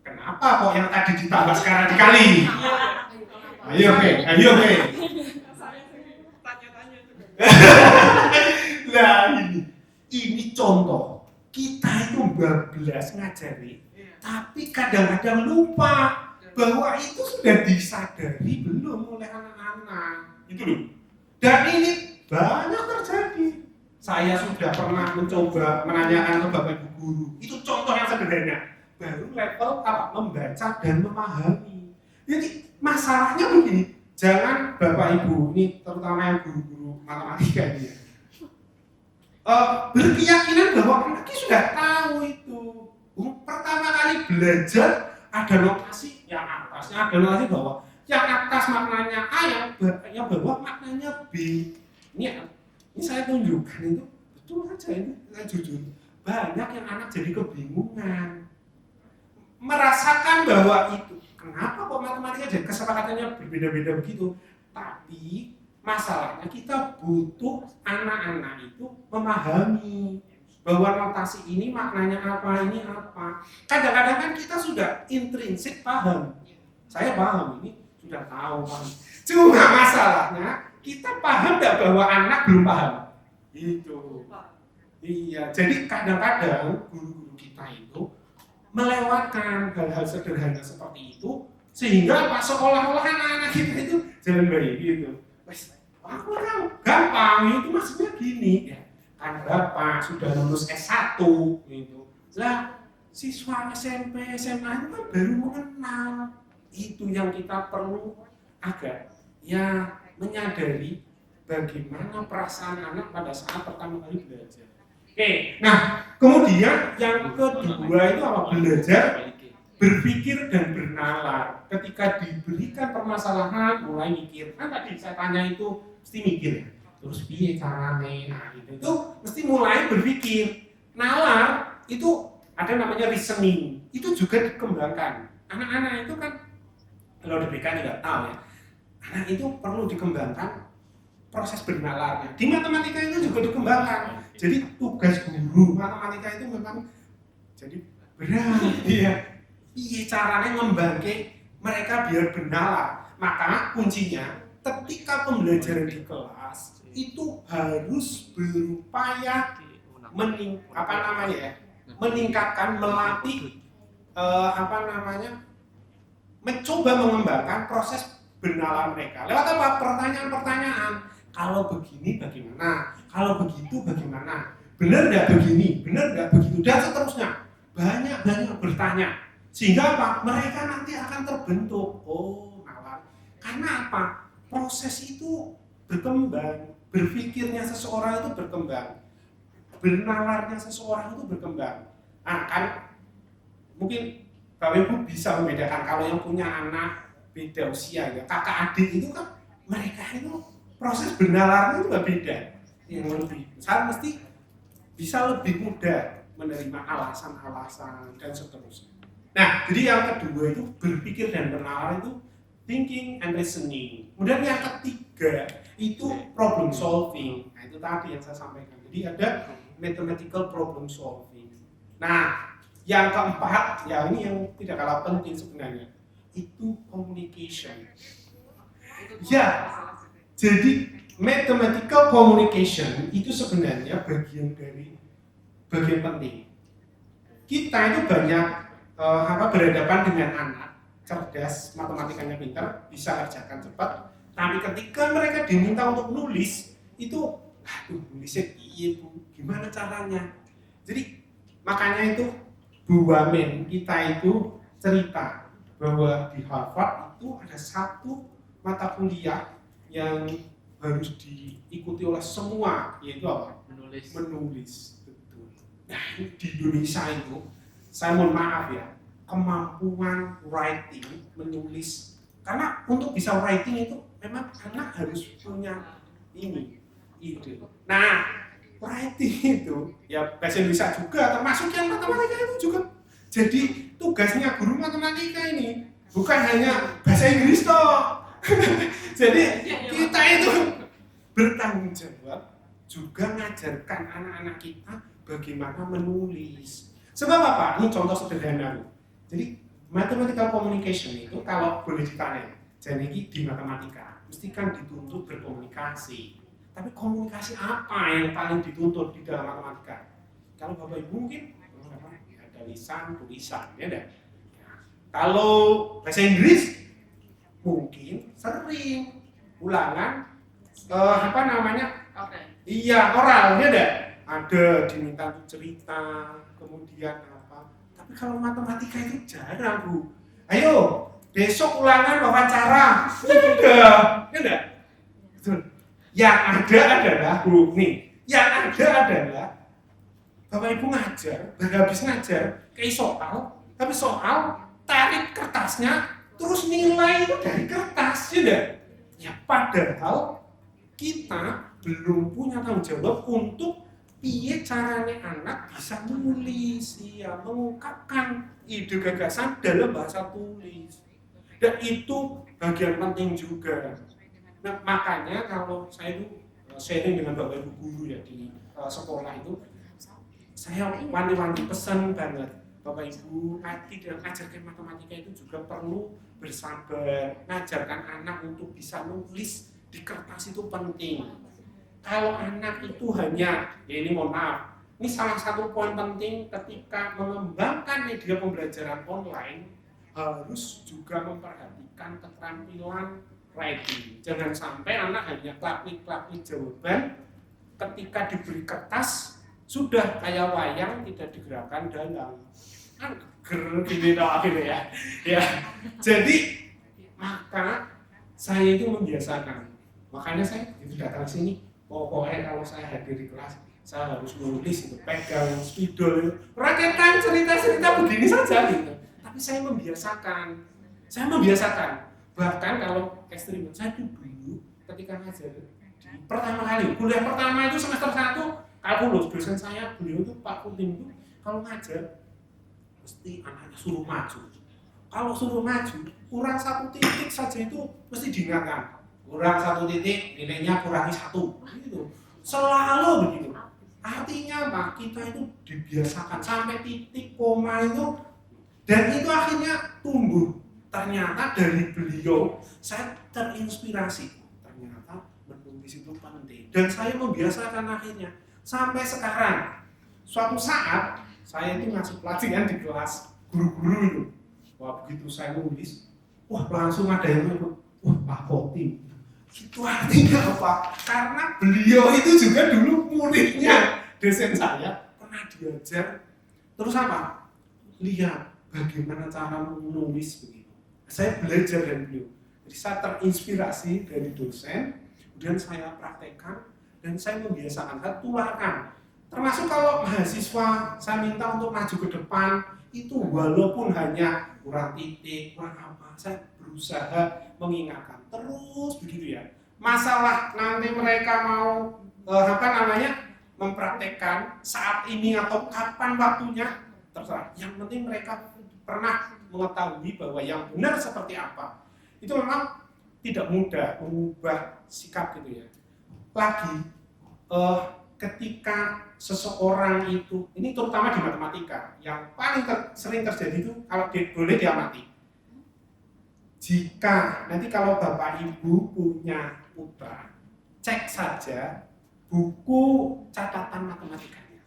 [SPEAKER 2] Kenapa kok yang tadi ditambah sekarang dikali? Ayo oke. Nah ini contoh. Kita itu bablas ngajari, tapi kadang-kadang lupa bahwa itu sudah disadari belum oleh anak-anak. Itu loh. Dan ini banyak terjadi. Saya sudah pernah mencoba menanyakan ke Bapak Ibu guru. Itu contoh yang sederhana. Baru level apa? Membaca dan memahami. Jadi masalahnya begini, jangan Bapak Ibu ini terutama yang guru-guru matematika ini berkeyakinan bahwa anaknya sudah tahu itu. Pertama kali belajar ada notasi yang atasnya, ada notasi bawah. Yang atas maknanya A, yang bawah maknanya B. Ini saya tunjukkan itu betul saja ini, saya jujur. Banyak yang anak jadi kebingungan, merasakan bahwa itu kenapa kok matematika jadi kesepakatannya berbeda-beda begitu. Tapi masalahnya kita butuh anak-anak itu memahami bahwa notasi ini maknanya apa, ini apa. Kadang-kadang kan kita sudah intrinsik paham. Saya paham ini sudah tahu paham. Cuma masalahnya kita paham nggak bahwa anak belum paham. Itu. Iya. Jadi kadang-kadang guru-guru kita itu melewatkan hal-hal sederhana seperti itu sehingga apa seolah-olah anak-anak kita itu jalan baik gitu. Aku tahu, gampang, itu maksudnya gini ya. Kan Bapak sudah lulus S1 gitu. Lah, siswa SMP, SMA itu kan baru mengenal. Itu yang kita perlu agak ya menyadari bagaimana perasaan anak pada saat pertama kali belajar. Oke, nah kemudian yang kedua itu apa? Belajar berpikir dan bernalar. Ketika diberikan permasalahan, mulai mikir. Kan tadi saya tanya itu mesti mikir ya. Terus piye carane? Nah, itu mesti mulai berpikir. Nalar itu ada namanya reasoning. Itu juga dikembangkan. Anak-anak itu kan kalau diberikan juga tahu ya. Anak itu perlu dikembangkan proses bernalarnya. Di matematika itu juga dikembangkan. Jadi tugas guru matematika itu memang jadi berat. Iya. Iya caranya ngembangke mereka biar bernalar. Maka kuncinya ketika pembelajaran di kelas itu harus berupaya meningkatkan, melatih mencoba mengembangkan proses bernalar mereka. Lewat apa? Pertanyaan-pertanyaan. Kalau begini bagaimana? Kalau begitu bagaimana? Benar nggak begini? Benar nggak begitu? Dan seterusnya. Banyak bertanya. Sehingga apa? Mereka nanti akan terbentuk. Oh, nalar. Karena apa? Proses itu berkembang. Berpikirnya seseorang itu berkembang. Bernalarnya seseorang itu berkembang. Nah, kan mungkin Bapak Ibu bisa membedakan kalau yang punya anak beda usia ya, kakak adik itu kan mereka itu proses bernalarnya itu nggak beda. Yang lebih besar mesti bisa lebih mudah menerima alasan-alasan dan seterusnya. Nah, jadi yang kedua itu berpikir dan bernalar itu thinking and reasoning. Kemudian yang ketiga itu problem solving. Nah, itu tadi yang saya sampaikan. Jadi ada mathematical problem solving. Nah, yang keempat, ya ini yang tidak kalah penting sebenarnya, itu communication. Ya, jadi mathematical communication itu sebenarnya bagian penting. Kita itu banyak berhadapan dengan anak cerdas, matematikanya pintar, bisa kerjakan cepat. Tapi ketika mereka diminta untuk nulis, itu, nulisnya Bu, gimana caranya? Jadi makanya itu Bu Wamen kita itu cerita bahwa di Harvard itu ada satu mata kuliah yang harus diikuti oleh semua, yaitu apa? Menulis. Betul. Nah, di Indonesia itu, saya mohon maaf ya, kemampuan writing, menulis. Karena untuk bisa writing itu memang anak harus punya ide. Nah, writing itu ya bahasa Indonesia juga, termasuk yang matematika itu juga. Jadi tugasnya guru matematika ini bukan hanya bahasa Inggris toh. Jadi kita itu bertanggung jawab juga ngajarkan anak-anak kita bagaimana menulis. Sebab apa? Ini contoh sederhana. Jadi mathematical communication itu kalau boleh ditanya, jadi di matematika mesti kan dituntut berkomunikasi. Tapi komunikasi apa yang paling dituntut di dalam matematika? Kalau Bapak Ibu mungkin ada lisan, tulisan, ya enggak? Kalau bahasa Inggris mungkin sering ulangan Iya, oral, ya enggak? Ada diminta cerita, kemudian apa. Tapi kalau matematika itu jarang, Bu. Ayo, besok ulangan wawancara. Udah, ya enggak? Betul. Yang ada adalah, Bu, yang ada adalah Bapak Ibu ngajar, habis ngajar, kayak soal, tapi soal tarik kertasnya, terus nilai itu dari kertas, ya enggak? Ya padahal kita belum punya tanggung jawab untuk piye caranya anak bisa menulis, ya, mengungkapkan ide gagasan dalam bahasa tulis. Dan itu bagian penting juga. Nah, makanya kalau saya itu sharing dengan Bapak Ibu guru ya di sekolah itu, saya wanti-wanti pesan banget, Bapak Ibu tidak ngajarkan matematika itu juga perlu bersabar, ngajarkan anak untuk bisa nulis di kertas itu penting. Kalau anak itu hanya, ya ini mohon maaf, ini salah satu poin penting ketika mengembangkan media pembelajaran online, harus juga memperhatikan keterampilan writing. Jangan sampai anak hanya klaklik-klaklik jawaban, ketika diberi kertas sudah kayak wayang tidak digerakkan dalam. Kan gini ya. Ya. Jadi maka saya itu membiasakan. Makanya saya itu datang sini. Pokoknya kalau saya hadir di kelas, saya harus nulis itu, pegang spidol, raketan cerita-cerita begini saja gitu. Tapi saya membiasakan. Bahkan kalau ekstrim, saya itu dulu ketika ngajar pertama kali, kuliah pertama itu semester 1 kalkulus, dosen saya beliau itu Pak Kutim itu kalau ngajar mesti anaknya suruh maju. Kalau suruh maju, kurang 1 titik saja itu mesti diingatkan. kurang 1 titik nilainya kurangi 1 gitu. Selalu begitu. Artinya apa? Kita itu dibiasakan sampai titik koma itu, dan itu akhirnya tumbuh. Ternyata dari beliau saya terinspirasi. Ternyata menulis itu penting, dan saya membiasakan akhirnya sampai sekarang. Suatu saat saya itu ngasih pelatihan di kelas guru-guru itu. Wah, begitu saya nulis, wah langsung ada yang ikut. Wah, Pak Koti. Itu artinya apa? Karena beliau itu juga dulu muridnya dosen saya, pernah diajar. Terus apa? Lihat bagaimana cara menulis begitu. Saya belajar dari beliau. Jadi saya terinspirasi dari dosen, kemudian saya praktekkan dan saya membiasakan, saya tularkan. Termasuk kalau mahasiswa saya minta untuk maju ke depan, itu walaupun hanya kurang titik, kurang apa, saya berusaha mengingatkan terus begitu ya. Masalah nanti mereka mau mempraktekkan saat ini atau kapan waktunya terserah. Yang penting mereka pernah mengetahui bahwa yang benar seperti apa. Itu memang tidak mudah mengubah sikap gitu ya. Lagi ketika seseorang itu, ini terutama di matematika, yang paling sering terjadi itu kalau boleh diamati. Jika nanti kalau Bapak Ibu punya putra, cek saja buku catatan matematikanya.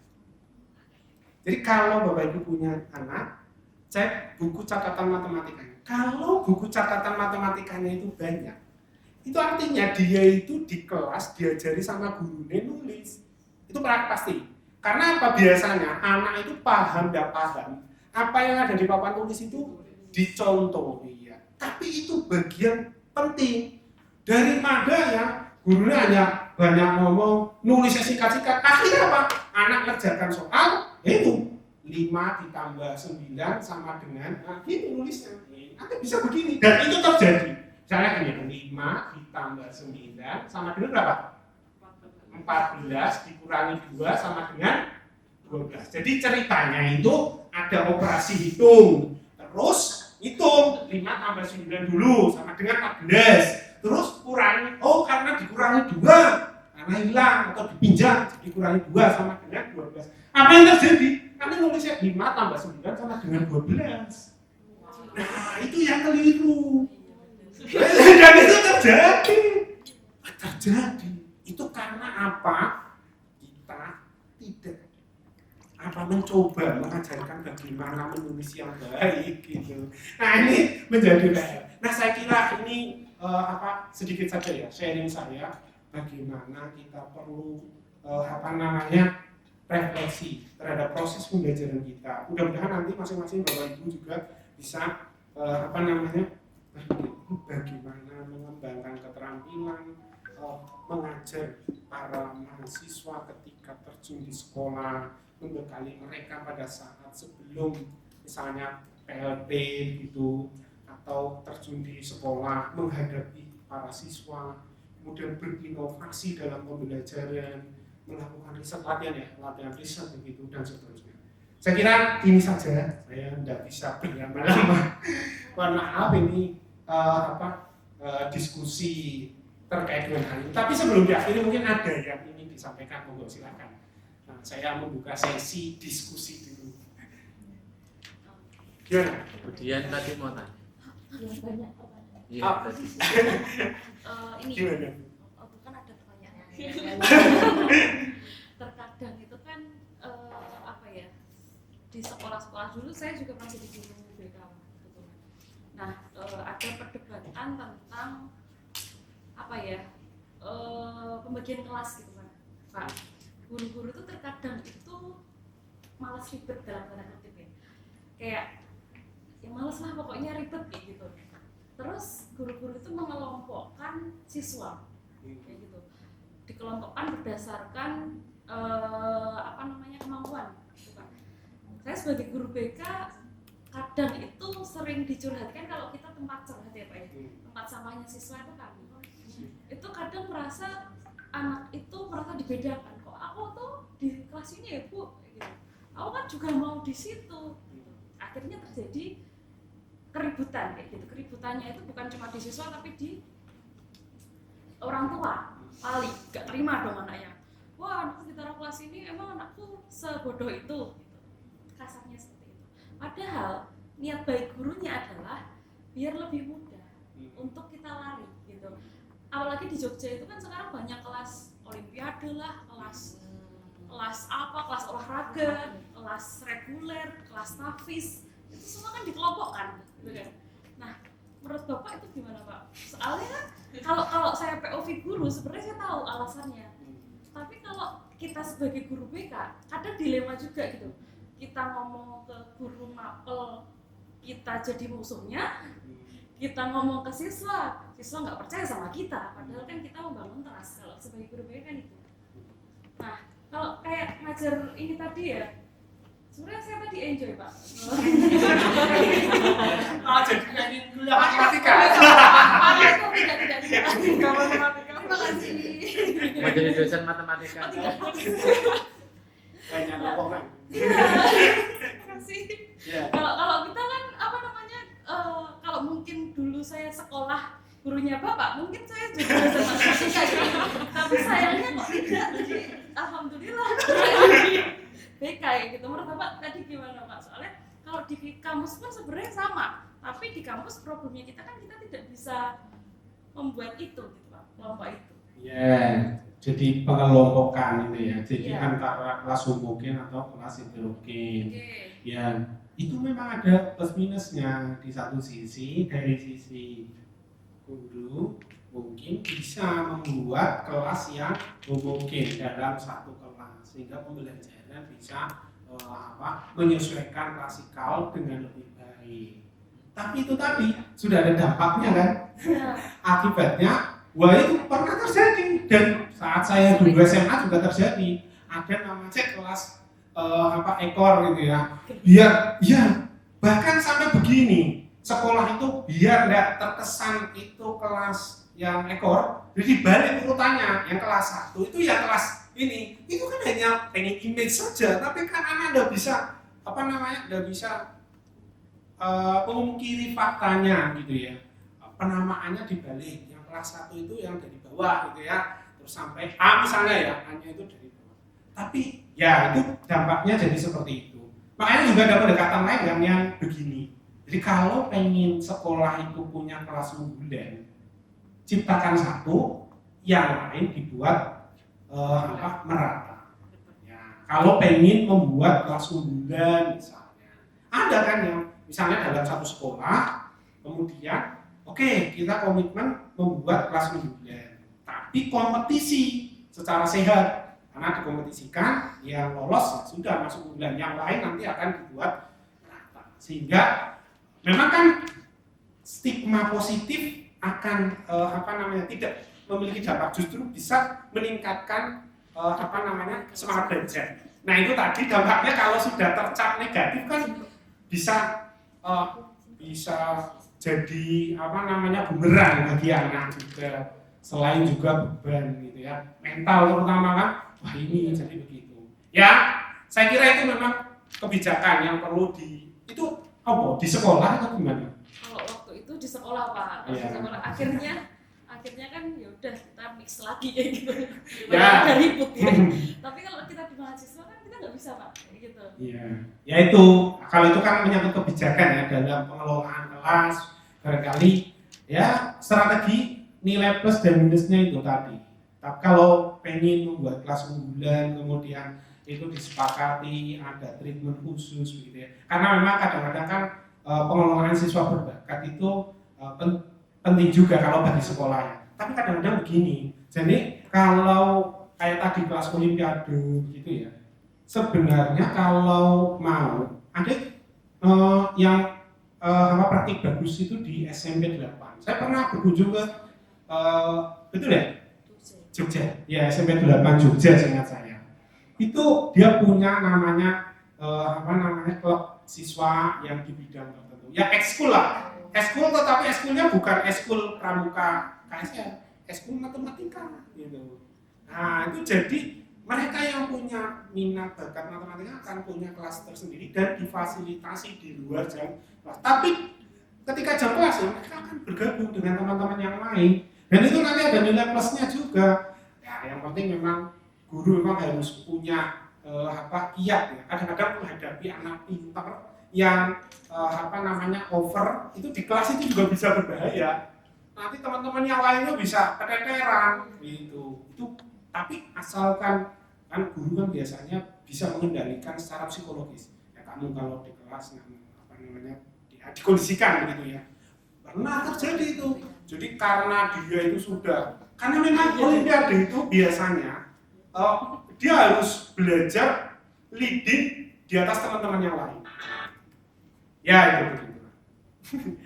[SPEAKER 2] Jadi kalau Bapak Ibu punya anak, cek buku catatan matematikanya. Kalau buku catatan matematikanya itu banyak, itu artinya dia itu di kelas diajari sama gurunya nulis. Itu pasti. Karena apa, biasanya anak itu paham tidak paham, apa yang ada di papan tulis itu dicontoh ya. Tapi itu bagian penting. Daripada ya gurunya hanya banyak ngomong, nulisnya singkat-singkat, akhirnya apa? Anak ngerjakan soal, itu 5 ditambah 9 sama dengan, nah ini nulisnya, nanti bisa begini. Dan itu terjadi. Misalnya gini, 5 ditambah 9 sama dengan berapa? 14 dikurangi 2 sama dengan 12. Jadi ceritanya itu ada operasi hitung. Terus hitung 5 tambah 9 dulu sama dengan 14. Terus kurangi, oh karena dikurangi 2, karena hilang atau dipinjam, jadi kurangi 2 sama dengan 12. Apa yang terjadi? Nanti nulisnya 5 tambah 9 sama dengan 12. Nah itu yang keliru. Dan itu terjadi. Itu karena apa? Kita tidak mencoba mengajarkan bagaimana menulis yang baik gitu. Nah ini menjadi PR. Nah saya kira ini sedikit saja ya sharing saya bagaimana kita perlu refleksi terhadap proses pembelajaran kita. Mudah-mudahan nanti masing-masing Bapak Ibu juga bisa bagaimana mengembangkan keterampilan mengajar para mahasiswa ketika terjun di sekolah, membekali mereka pada saat sebelum misalnya PLT gitu atau terjun di sekolah menghadapi para siswa, kemudian berinovasi dalam pembelajaran, melakukan latihan riset begitu dan seterusnya. Saya kira ini saja, saya tidak bisa berlama-lama. Mohon maaf ini diskusi terkait dengan hal ini. Tapi sebelum diakhiri mungkin ada yang ingin disampaikan, monggo silakan. Nah, saya membuka sesi diskusi dulu. Gimana?
[SPEAKER 4] Kemudian tadi mau tanya.
[SPEAKER 1] Banyak
[SPEAKER 4] Iya, tadi.
[SPEAKER 3] Ini
[SPEAKER 2] Gimana?
[SPEAKER 3] bukan ada pertanyaan. Terkadang itu kan di sekolah-sekolah dulu saya juga masih di guru BK gitu. Nah, ada perdebatan tentang pembagian kelas gitu kan, Pak. Guru-guru itu terkadang itu malas ribet dalam tanda kutip ya. Kayak ya malas lah pokoknya ribet kayak gitu. Terus guru-guru itu mengelompokkan siswa kayak gitu. Dikelompokkan berdasarkan kemampuan gitu kan. Saya sebagai guru BK kadang itu sering dicurhatkan kalau kita tempat curhat ya Pak ya. Tempat samanya siswa itu kan. Itu kadang merasa anak itu merasa dibedakan, kok aku tuh di kelas ini ya Bu gitu. Aku kan juga mau di situ gitu. Akhirnya terjadi keributan kayak gitu. Keributannya itu bukan cuma di siswa tapi di
[SPEAKER 5] orang tua paling gak terima dong anaknya. Wah, anakku ditaruh kelas ini, emang anakku sebodoh itu gitu. Kasarnya seperti itu. Padahal niat baik gurunya adalah biar lebih mudah untuk kita lari gitu. Apalagi di Jogja itu kan sekarang banyak kelas olimpiade lah, kelas apa, kelas olahraga, kelas reguler, kelas nafis, itu semua kan dikelompokkan gitu kan. Nah, menurut Bapak itu gimana Pak? Soalnya kan kalau saya POV guru sebenarnya saya tahu alasannya, tapi kalau kita sebagai guru BK ada dilema juga gitu. Kita ngomong ke guru mapel kita jadi musuhnya, kita ngomong ke siswa nggak percaya sama kita, padahal kan kita membangun trust kalau sebagai guru BK kan itu. Nah, kalau kayak ngajar ini tadi ya, sebenarnya saya tadi enjoy Pak.
[SPEAKER 2] Jadi pengen kuliah matematika.
[SPEAKER 5] Itu tidak. Terima kasih.
[SPEAKER 4] Mau jadi dosen matematika.
[SPEAKER 2] Banyak laporan.
[SPEAKER 5] Terima kasih.
[SPEAKER 2] Ya.
[SPEAKER 5] Kalau kita kan apa namanya, kalau mungkin dulu saya sekolah gurunya Bapak, mungkin saya juga dosen matematika gitu. Tapi sayangnya kok tidak, jadi alhamdulillah BK gitu. Menurut Bapak tadi gimana Pak? Soalnya kalau di kampus pun sebenarnya sama, tapi di kampus problemnya kita kan kita tidak bisa membuat itu gitu Pak, kelompok itu.
[SPEAKER 2] Ya, jadi pengelompokan itu ya. Jadi
[SPEAKER 5] Ya.
[SPEAKER 2] antara kelas homogen atau kelas heterogen.
[SPEAKER 5] Oke.
[SPEAKER 2] Ya, itu memang ada plus minusnya. Di satu sisi, dari sisi guru mungkin bisa membuat kelas yang homogen dalam satu kelas sehingga pembelajaran bisa menyesuaikan klasikal dengan lebih baik. Tapi itu tadi sudah ada dampaknya kan?
[SPEAKER 5] Ya.
[SPEAKER 2] Akibatnya, wah itu pernah terjadi dan saat saya dulu SMA juga terjadi. Ada namanya kelas ekor gitu ya. Biar ya bahkan sampai begini, sekolah itu biar nggak terkesan itu kelas yang ekor, jadi dibalik urutannya. Yang kelas 1 itu ya kelas ini. Itu kan hanya pengen image saja, tapi kan anak nggak bisa nggak bisa memungkiri faktanya gitu ya. Penamaannya dibalik, yang kelas 1 itu yang dari bawah gitu ya, terus sampai A misalnya ya, A-nya itu dari bawah. Tapi ya itu dampaknya jadi seperti itu. Makanya juga ada pendekatan lain yang begini. Jadi kalau pengen sekolah itu punya kelas unggulan, ciptakan satu, yang lain dibuat merata. Ya, kalau pengen membuat kelas unggulan misalnya, ada kan yang misalnya dalam satu sekolah, kemudian oke, kita komitmen membuat kelas unggulan, tapi kompetisi secara sehat. Karena dikompetisikan, yang lolos ya sudah masuk unggulan, yang lain nanti akan dibuat rata. Sehingga memang kan stigma positif akan tidak memiliki dampak, justru bisa meningkatkan semangat belajar. Nah itu tadi dampaknya kalau sudah tercap negatif kan bisa jadi bumerang bagi anak juga, selain juga beban gitu ya, mental terutama kan, wah ini jadi begitu ya. Saya kira itu memang kebijakan yang perlu di sekolah atau gimana?
[SPEAKER 5] Kalau waktu itu di sekolah Pak,
[SPEAKER 2] Iya.
[SPEAKER 5] di sekolah akhirnya kan ya udah kita mix lagi kayak gitu.
[SPEAKER 2] Ya.
[SPEAKER 5] Ada ribut ya. Tapi kalau kita di mahasiswa kan kita nggak bisa Pak, kayak gitu.
[SPEAKER 2] Iya, ya itu kalau itu kan menyangkut kebijakan ya dalam pengelolaan kelas, barangkali ya strategi nilai plus dan minusnya itu tadi. Tapi kalau pengen membuat kelas unggulan kemudian itu disepakati ada treatment khusus gitu ya. Karena memang kadang-kadang kan pengelolaan siswa berbakat itu penting juga kalau bagi sekolah ya. Tapi kadang-kadang begini. Jadi kalau kayak tadi kelas olimpiade gitu ya. Sebenarnya kalau mau ada yang praktik bagus itu di SMP 8. Saya pernah berkunjung ke betul ya? Jogja. Ya, SMP 8 Jogja seingat saya. Itu dia punya namanya klub siswa yang di bidang tertentu. Ya ekskul lah. Ekskul, tetapi ekskulnya bukan ekskul pramuka KSR, ekskul matematika gitu. Nah, itu jadi mereka yang punya minat bakat matematika akan punya kelas tersendiri dan difasilitasi di luar jam kelas. Tapi ketika jam kelas ya, mereka akan bergabung dengan teman-teman yang lain Dan itu nanti ada nilai plusnya juga. Ya, yang penting memang guru memang harus punya kiat ya. Kadang-kadang menghadapi anak pintar yang over itu di kelas itu juga bisa berbahaya. Nanti teman-teman yang lainnya bisa keteteran gitu. Itu tapi asalkan kan guru kan biasanya bisa mengendalikan secara psikologis. Ya kamu kalau di kelas dikondisikan begitu ya. Pernah terjadi itu. Jadi karena dia itu karena memang olimpiade itu biasanya dia harus belajar leading di atas teman-teman yang lain. Ya itu begitu.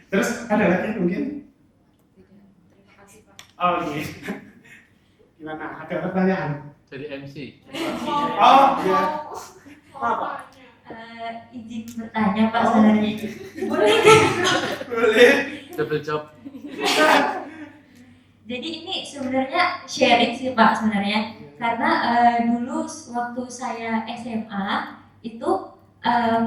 [SPEAKER 2] Terus ada lagi mungkin?
[SPEAKER 3] Terima kasih Pak.
[SPEAKER 2] Oh iya. Gimana? Ada pertanyaan?
[SPEAKER 4] Jadi MC.
[SPEAKER 2] Oh iya.
[SPEAKER 3] Apa?
[SPEAKER 1] Izin bertanya Pak
[SPEAKER 2] Oh.
[SPEAKER 1] sebenarnya. Boleh kan?
[SPEAKER 2] Boleh.
[SPEAKER 4] Double job.
[SPEAKER 1] Jadi ini sebenarnya sharing sih Pak sebenarnya, karena dulu waktu saya SMA itu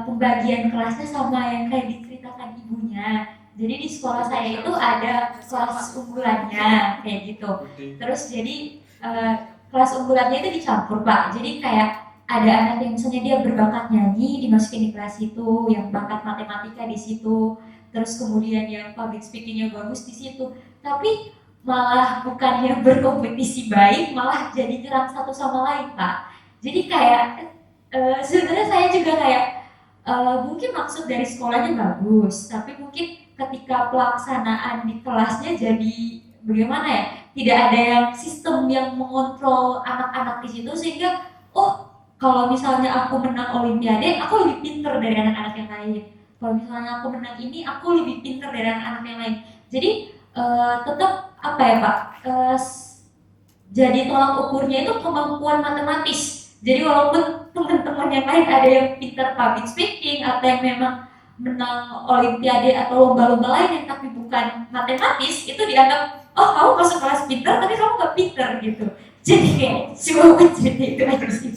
[SPEAKER 1] pembagian kelasnya sama yang kayak diceritakan ibunya. Jadi di sekolah saya itu ada kelas unggulannya kayak gitu. Terus jadi kelas unggulannya itu dicampur Pak. Jadi kayak ada anak yang misalnya dia berbakat nyanyi dimasukin di kelas itu, yang bakat matematika di situ, terus kemudian yang public speakingnya bagus di situ. Tapi malah bukannya berkompetisi baik, malah jadi nyerang satu sama lain Pak. Jadi kayak sebenarnya saya juga kayak mungkin maksud dari sekolahnya bagus, tapi mungkin ketika pelaksanaan di kelasnya jadi bagaimana ya, tidak ada yang sistem yang mengontrol anak-anak di situ, sehingga kalau misalnya aku menang olimpiade aku lebih pinter dari anak-anak yang lain, kalau misalnya aku menang ini aku lebih pinter dari anak-anak yang lain. Jadi tetap apa ya Pak, jadi tolak ukurnya itu kemampuan matematis. Jadi walaupun teman-teman yang lain ada yang pintar public speaking atau yang memang menang olimpiade atau lomba-lomba lain yang tapi bukan matematis, itu dianggap kamu masuk kelas pintar tapi kamu gak pintar gitu. Jadi kayak cuma cerita itu aja sih.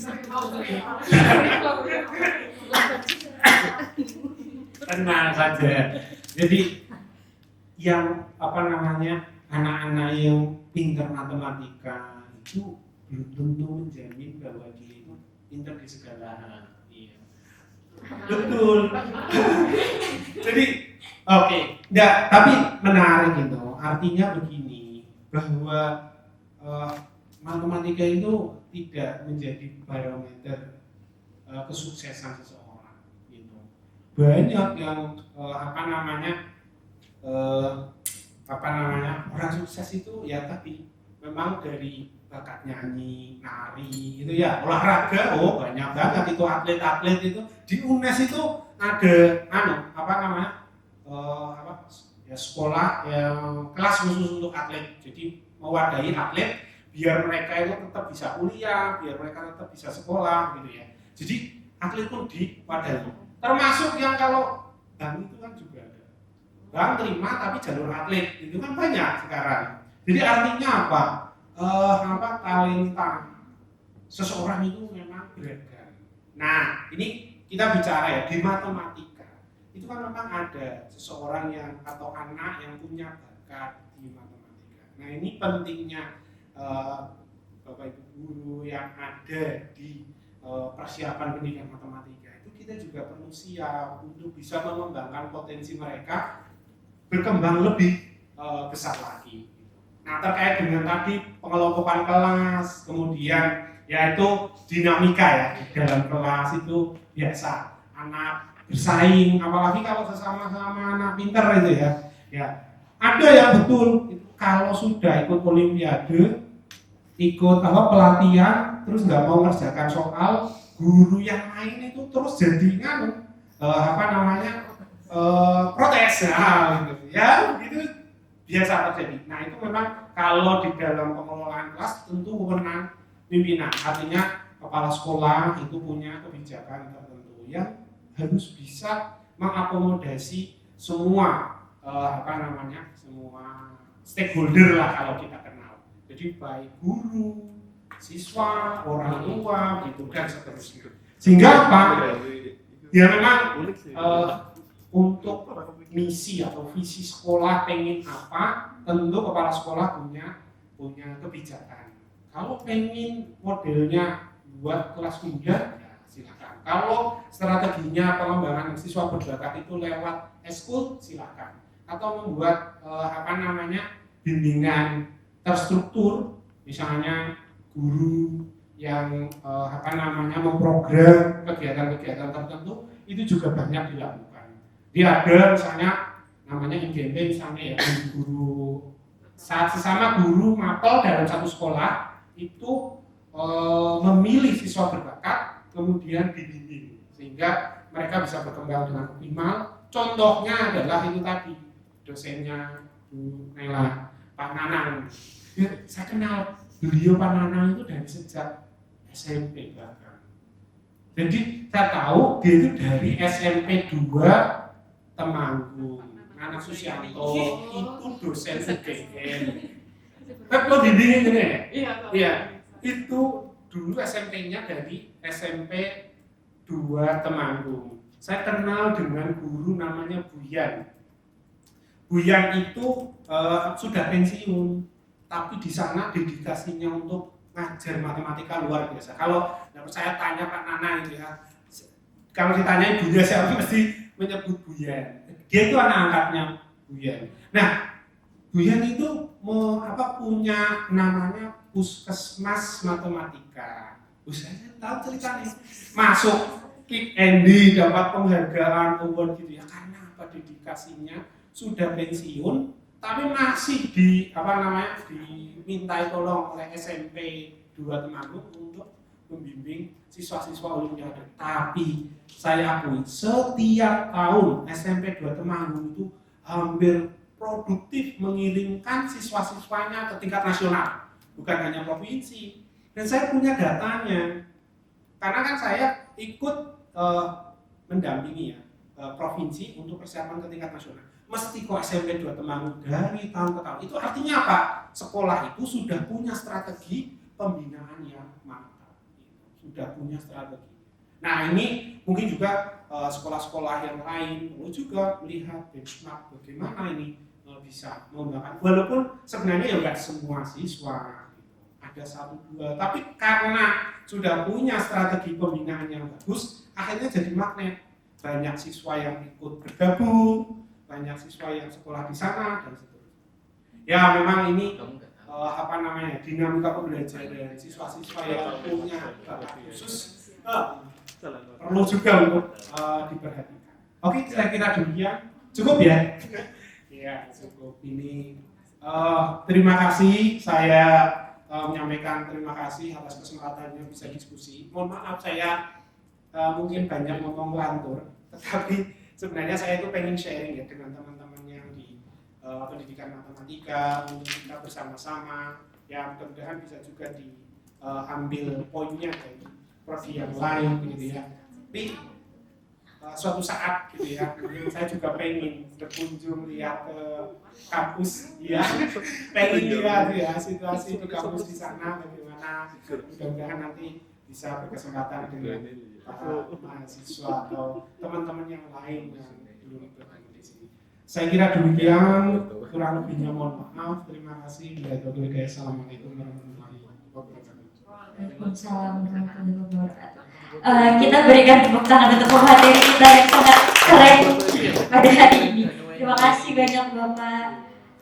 [SPEAKER 2] Tenang saja. Jadi yang anak-anak yang pintar matematika itu belum tentu menjamin bahwa dia itu pintar di segala hal. Iya. Betul. Jadi oke. Enggak, tapi menarik itu. Artinya begini, bahwa matematika itu tidak menjadi barometer kesuksesan seseorang gitu. Banyak yang orang sukses itu ya tapi memang dari bakat nyanyi, nari gitu ya, olahraga banyak banget itu atlet-atlet itu di UNES itu ada sekolah yang kelas khusus untuk atlet, jadi mewadahi atlet biar mereka itu tetap bisa kuliah, biar mereka tetap bisa sekolah gitu ya. Jadi atlet pun diwadahi, termasuk yang kalau bank itu kan juga ada bank terima tapi jalur atlet itu kan banyak sekarang. Jadi artinya apa? Talenta seseorang itu memang beragam. Nah ini kita bicara ya di matematika itu kan memang ada seseorang yang atau anak yang punya bakat di matematika. Nah ini pentingnya Bapak Ibu guru yang ada di persiapan pendidikan matematika itu kita juga perlu siap untuk bisa mengembangkan potensi mereka berkembang lebih besar lagi. Nah terkait dengan tadi pengelompokan kelas, kemudian yaitu dinamika ya di dalam kelas itu biasa anak bersaing, apalagi kalau sesama-sama anak pintar itu ya ada yang betul kalau sudah ikut olimpiade, ikut pelatihan, terus nggak mau ngerjakan soal, guru yang lain itu terus jadi protes gitu ya gitu biasa terjadi. Nah itu memang kalau di dalam pengelolaan kelas tentu wewenang pimpinan, artinya kepala sekolah itu punya kebijakan tertentu yang harus bisa mengakomodasi semua semua stakeholder lah kalau kita kenal. Jadi baik guru, siswa, orang tua gitu dan seterusnya. Sehingga apa? Ya memang untuk misi atau visi sekolah pengen apa, tentu kepala sekolah punya kebijakan. Kalau pengen modelnya buat kelas muda, ya silakan. Kalau strateginya pengembangan siswa berbakat itu lewat eskul, silakan. Atau membuat bimbingan terstruktur, misalnya guru yang memprogram kegiatan-kegiatan tertentu, itu juga banyak dilakukan. Dia ada misalnya namanya IGMP misalnya ya, guru saat sesama guru mapel dalam satu sekolah itu memilih siswa berbakat kemudian dibimbing sehingga mereka bisa berkembang dengan optimal. Contohnya adalah itu tadi dosennya Bu Nela, Pak Nanang. Ya, saya kenal beliau Pak Nanang itu dari sejak SMP bahkan. Jadi saya tahu dia itu dari SMP 2 Temanggung. Anak Susianto itu dosen UGM. Lo bimbingin ini ya? Iya. Itu dulu SMP-nya dari SMP 2 Temanggung. Saya kenal dengan guru namanya Buyan. Buyan itu sudah pensiun, tapi di sana dedikasinya untuk ngajar matematika luar biasa. Kalau saya tanya Pak Nana itu ya, kalau ditanya ibunya siapa mesti menyebut Buyan. Dia itu anak angkatnya Buyan. Nah, Buyan itu punya namanya Puskesmas Matematika. Saya tahu ceritanya. Masuk Kick Andy dapat penghargaan award gitu ya, karena apa? Dedikasinya sudah pensiun tapi masih dimintai tolong oleh SMP 2 Temanggung untuk membimbing siswa-siswa Olimpiade. Tapi saya akui setiap tahun SMP 2 Temanggung itu hampir produktif mengirimkan siswa-siswanya ke tingkat nasional, bukan hanya provinsi. Dan saya punya datanya, karena kan saya ikut mendampingi provinsi untuk persiapan ke tingkat nasional. Mesti kok SMP 2 Temanggung dari tahun ke tahun. Itu artinya apa? Sekolah itu sudah punya strategi pembinaan yang mantap. Sudah punya strategi. Nah, ini mungkin juga sekolah-sekolah yang lain perlu juga melihat benchmark bagaimana ini bisa mengembangkan. Walaupun sebenarnya ya enggak semua siswa, ada 1-2, tapi karena sudah punya strategi pembinaan yang bagus, akhirnya jadi magnet. Banyak siswa yang ikut bergabung, banyak siswa yang sekolah di sana dan seterusnya. Ya memang ini dinamika pembelajaran siswa-siswa yang punya bakat khusus perlu juga untuk diperhatikan. Oke, saya kira demikian. Cukup ya? Ya, cukup. Ini terima kasih. Saya menyampaikan terima kasih atas kesempatannya bisa diskusi. Mohon maaf saya mungkin banyak ngomong lantur, tetapi sebenarnya saya itu pengen sharing ya dengan teman-teman yang di pendidikan matematika untuk kita bersama-sama. Ya mudah-mudahan bisa juga diambil poinnya dari prodi yang lain gitu ya. Tapi suatu saat gitu ya, saya juga pengen berkunjung lihat ke kampus ya, pengen lihat ya situasi di kampus di sana bagaimana. Mudah-mudahan nanti bisa berkesempatan dengan para mahasiswa atau teman-teman yang lain yang belum bertemu di sini. Saya kira demikian, kurang lebihnya mohon maaf. Terima kasih. Assalamualaikum warahmatullahi wabarakatuh.
[SPEAKER 1] Waalaikumsalam warahmatullahi wabarakatuh. Kita berikan tepuk tangan untuk pemateri kita yang sangat keren pada hari ini. Terima kasih banyak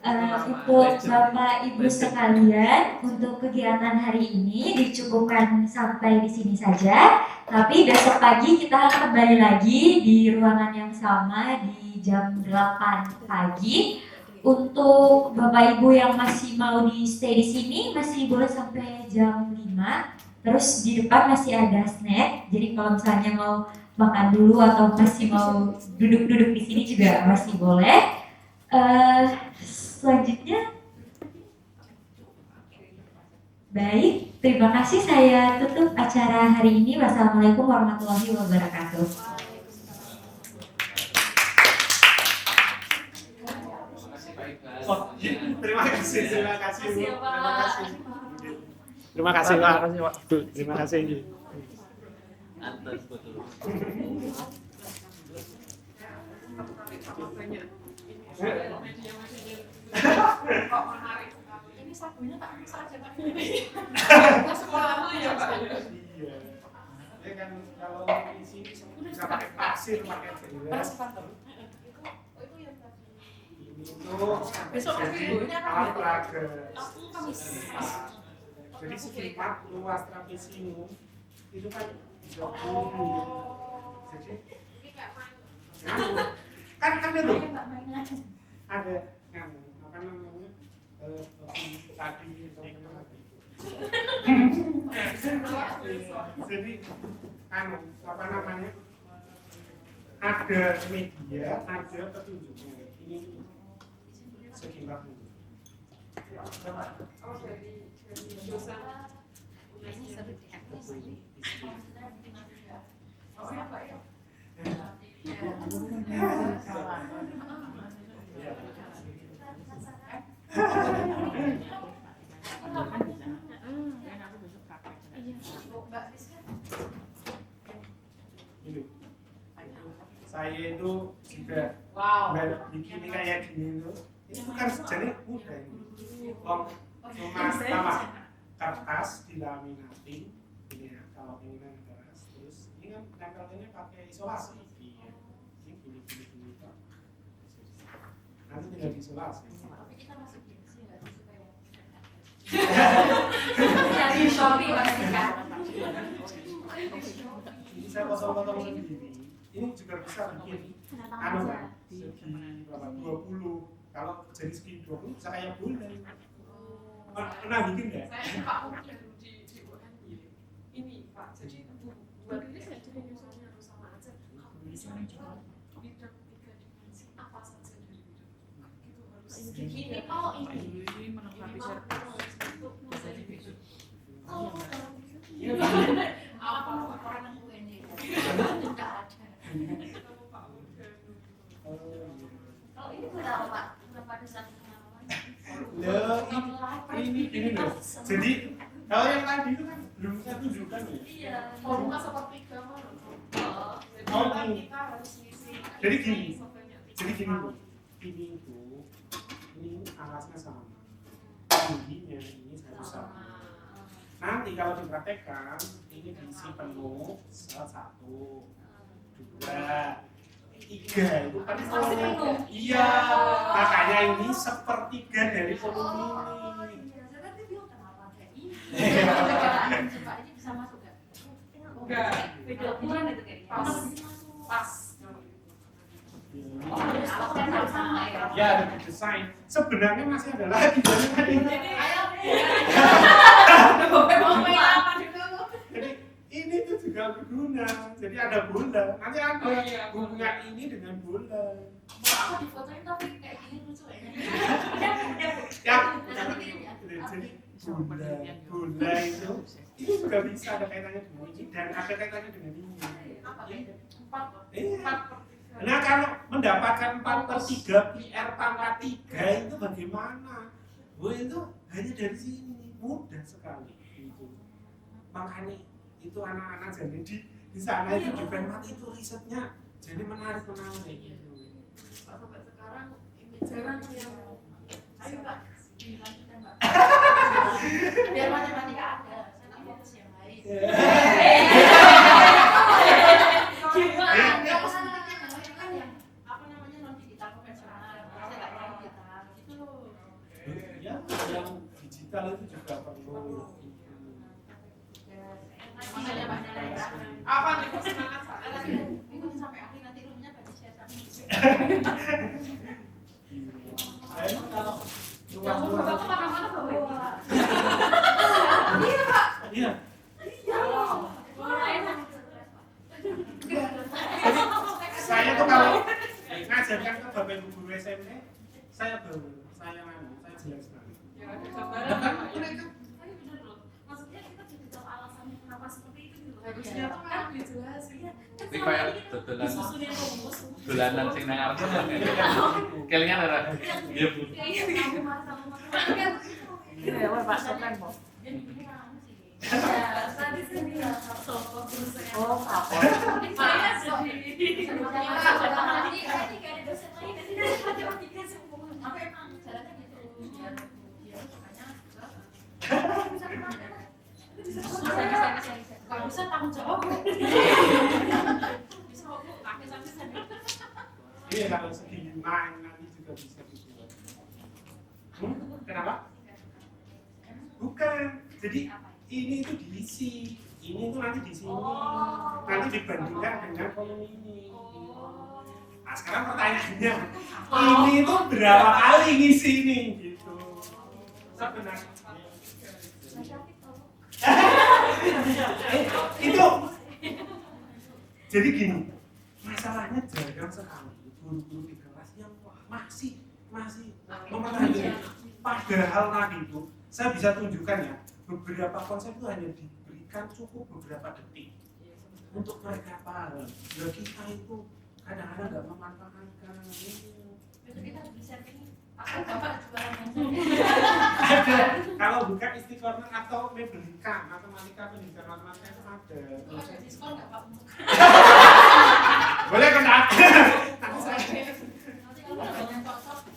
[SPEAKER 1] Bapak Ibu sekalian untuk kegiatan hari ini dicukupkan sampai di sini saja. Tapi besok pagi kita akan kembali lagi di ruangan yang sama di jam 8 pagi. Untuk Bapak Ibu yang masih mau di stay di sini masih boleh sampai jam 5. Terus di depan masih ada snack. Jadi kalau misalnya mau makan dulu atau masih mau duduk-duduk di sini juga masih boleh. Selanjutnya, baik, terima kasih. Saya tutup acara hari ini. Wassalamualaikum warahmatullahi wabarakatuh.
[SPEAKER 2] Terima kasih.
[SPEAKER 5] Terima kasih Pak.
[SPEAKER 2] Terima kasih Pak. Terima kasih.
[SPEAKER 4] Antar betul.
[SPEAKER 3] banyak ini media-media kok menarik sekali.
[SPEAKER 6] Ini sabunnya tak bisa aja Pak.
[SPEAKER 3] Ke sekolah ya Pak.
[SPEAKER 2] Iya. Ya kan kalau di sini bisa pakai pasir, pakai
[SPEAKER 6] Beras
[SPEAKER 2] beras.
[SPEAKER 6] kantor.
[SPEAKER 3] Itu yang tadi.
[SPEAKER 2] Ini tuh
[SPEAKER 6] Besok
[SPEAKER 2] jadi
[SPEAKER 6] minggunya apa
[SPEAKER 2] alat
[SPEAKER 6] gitu?
[SPEAKER 2] peraga.
[SPEAKER 6] Aku Kamis.
[SPEAKER 2] Jadi sifat luas trapesium itu kan bisa
[SPEAKER 3] Oh.
[SPEAKER 2] jadi
[SPEAKER 3] Ini kayak main.
[SPEAKER 2] kan itu
[SPEAKER 1] Ayo Mbak mainan.
[SPEAKER 2] ada yang apa namanya tadi jadi anu apa namanya ada media ada petunjuknya ini sekilas ini.
[SPEAKER 3] Oh dari dosen.
[SPEAKER 6] Ini sering diaktifkan.
[SPEAKER 3] Oh ya Pak ya.
[SPEAKER 6] Mbak Rizka.
[SPEAKER 2] Ini saya itu juga
[SPEAKER 3] Wow.
[SPEAKER 2] bikin kayak gini itu kan jadi mudah ini cuma sama kertas dilaminating ini ya kalau ini kan keras terus ini kan tempelnya pakai isolasi ini gini Pak. Nanti tinggal diisolasi
[SPEAKER 6] Tapi kita masih gengsi nggak sih supaya
[SPEAKER 1] Dari Shopee pasti kan.
[SPEAKER 2] ini saya potong-potong sendiri ini juga bisa bikin anu kan segi berapa 20 kalau jadi segi 20 bisa kayak bulan pernah bikin nggak?
[SPEAKER 3] Saya Pak mungkin di UNY ini Pak. Jadi buat ini saya jadi misalnya harus sama aja. Kamu bisa menjual bidang 3 dimensi apa saja dari bidang itu harus
[SPEAKER 6] ini oh ini. Apa orang UN ini? Tidak ada. Kalau ini berapa Pak? Berapa desain pengalaman?
[SPEAKER 2] ini gini loh jadi kalau yang tadi itu kan belum saya tunjukkan ya
[SPEAKER 6] Iya.
[SPEAKER 3] formula seperti gambar.
[SPEAKER 6] Oh.
[SPEAKER 3] Jadi
[SPEAKER 2] Oh,
[SPEAKER 3] kan
[SPEAKER 2] gini.
[SPEAKER 3] kita harus ngisi.
[SPEAKER 2] Jadi gini.
[SPEAKER 3] sebanyak
[SPEAKER 2] jadi gini
[SPEAKER 3] 3
[SPEAKER 2] loh ini itu ini alasnya sama tingginya ini harus sama nanti kalau dipraktekkan ini diisi penuh satu dua tiga itu kan
[SPEAKER 6] Pasti penuh.
[SPEAKER 2] iya makanya ini sepertiga dari volume
[SPEAKER 6] Oh
[SPEAKER 2] ini
[SPEAKER 6] iya, saya tadi bilang kenapa kayak ini?
[SPEAKER 2] Iya.
[SPEAKER 6] Coba ini bisa masuk nggak?
[SPEAKER 3] Enggak.
[SPEAKER 6] Video bulan itu kayaknya.
[SPEAKER 3] Pas.
[SPEAKER 6] Masuk.
[SPEAKER 3] Pas.
[SPEAKER 6] Oh, harus alatnya sama ya.
[SPEAKER 2] ya ada desain sebenarnya masih ada lagi dari tadi
[SPEAKER 6] Ayo.
[SPEAKER 3] Mau main apa dulu?
[SPEAKER 2] jadi ini tuh juga berguna jadi ada bulan nanti ada
[SPEAKER 3] Oh iya,
[SPEAKER 2] hubungan ini dengan bulan
[SPEAKER 6] Aku difotoin tapi kayak gini lucu ya.
[SPEAKER 2] ya
[SPEAKER 6] Nanti kirim ya.
[SPEAKER 2] jadi bulan itu juga bisa ada kaitannya dengan ini dan ada kaitannya dengan ini
[SPEAKER 6] Apa
[SPEAKER 2] Ini.
[SPEAKER 6] beda?
[SPEAKER 3] 4
[SPEAKER 2] Iya.
[SPEAKER 3] 4/3.
[SPEAKER 2] Nah kalau mendapatkan 4/3 PR pangkat 3 itu bagaimana? Wah itu hanya dari sini mudah sekali itu. Makanya itu anak-anak jadi di sana itu di Penmat itu risetnya jadi menarik gitu.
[SPEAKER 3] Sampai sekarang ini jarang yang
[SPEAKER 6] Ayo Mbak, dilanjutkan Mbak. Biar matematika ada, saya tak fokus yang lain.
[SPEAKER 2] Gimana?
[SPEAKER 6] Ya maksudnya kan yang apa namanya non digital konvensional, saya tak tahu digital gitu.
[SPEAKER 2] Ya yang digital itu juga perlu.
[SPEAKER 6] Makanya banyak ya.
[SPEAKER 3] apa nih kesenangan Pak?
[SPEAKER 6] Nanti ikutin sampai akhir nanti roomnya pada share sama.
[SPEAKER 2] Saya kalau
[SPEAKER 3] Yang mau
[SPEAKER 2] luas-luas
[SPEAKER 3] bapak mana-mana bawa ini.
[SPEAKER 2] iya. Saya tuh kalau ngajarkan ke bapak ibu guru SMP, saya jelaskan.
[SPEAKER 3] Ya ada gambaran Pak.
[SPEAKER 6] Tapi bener loh, maksudnya kita jadi tahu alasannya kenapa seperti itu gitu.
[SPEAKER 3] Harusnya tuh kan dijelasin.
[SPEAKER 4] Tapi kayak dodolan
[SPEAKER 6] Disusunin rumus.
[SPEAKER 4] dolanan sing nang arep kan. Kelingan ora? Iya, Bu.
[SPEAKER 6] Iya, Pak, sopan, Pak. Tadi saya bilang sopan berusaha. Oh, apa? Saya jadi. Nanti ada dosen lain
[SPEAKER 2] online nanti juga bisa dibuat. Kenapa? Bukan. Jadi ini itu diisi. Ini tuh nanti di sini. Nanti dibandingkan dengan kolom ini. Nah, sekarang pertanyaannya, ini tuh berapa kali ngisi ini gitu. Sebenarnya itu jadi gini, masalahnya jarang sekali guru-guru di kelas yang masih memperhatikan. Padahal tadi itu saya bisa tunjukkan ya, beberapa konsep itu hanya diberikan cukup beberapa detik untuk mereka paham. Ya kita itu kadang-kadang nggak memanfaatkan
[SPEAKER 6] Itu kita bisa ini pakai bapak jualan
[SPEAKER 2] ada. Kalau bukan Istiqomah atau Mebelika, matematika pendidikan matematika itu ada.
[SPEAKER 6] Kalau ada diskon nggak pak untuk
[SPEAKER 2] Boleh kan?
[SPEAKER 6] nanti kalau banyak cocok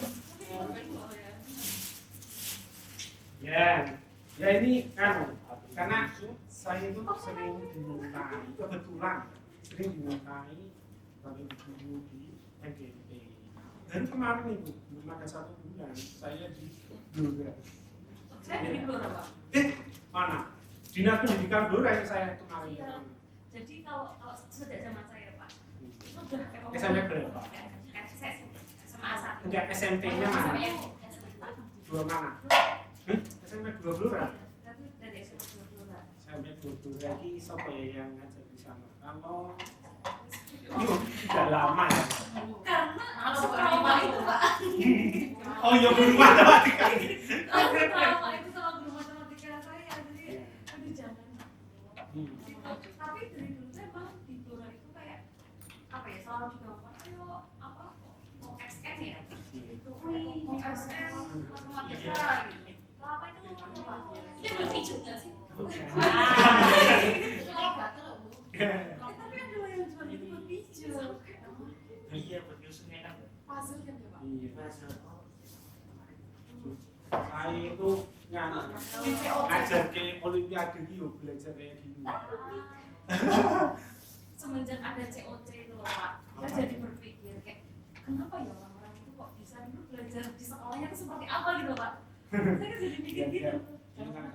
[SPEAKER 2] Ya ini kan karena saya itu sering dimintai, kebetulan sering dimintai oleh guru di MGP. Dari kemarin itu belum ada 1 bulan saya di Blora.
[SPEAKER 6] saya dari Blora pak.
[SPEAKER 2] Mana? Dinas Pendidikan Blora yang saya kemarin.
[SPEAKER 6] Iya. Jadi kalau sejak zaman saya pak, itu udah
[SPEAKER 2] SMP berapa?
[SPEAKER 6] saya SMA 1.
[SPEAKER 2] Enggak, SMP-nya mana? Dua mana? SMP 2 Blora.
[SPEAKER 6] Dari SMP 2 Blora.
[SPEAKER 2] SMP 2 Blora ini siapa ya yang ngajar di sana? Kalau tidak lama ya.
[SPEAKER 6] Karena trauma itu pak.
[SPEAKER 2] Oh iya, guru matematika ini.
[SPEAKER 6] Trauma itu sama guru matematika saya. Jadi aduh jangan. Tapi dari dulu saya emang di Blora itu kayak apa ya, selalu juga ayo apa mau XN ya, mau XN matematika gitu. Apa itu apa? Dia berpijak nggak sih? Kalau gatel bu. Tapi ada yang jual itu berpijak.
[SPEAKER 2] Iya, berjusunya kan.
[SPEAKER 6] Puzzle kan ya pak?
[SPEAKER 2] Iya. Saya itu ngajar ke Olimpiade itu belajar kayak gini.
[SPEAKER 6] Semenjak ada COC itu loh pak, saya jadi berpikir kayak kenapa ya orang-orang itu kok bisa dulu belajar di sekolahnya itu seperti apa gitu pak? Saya kan jadi mikir gitu. Mereka kan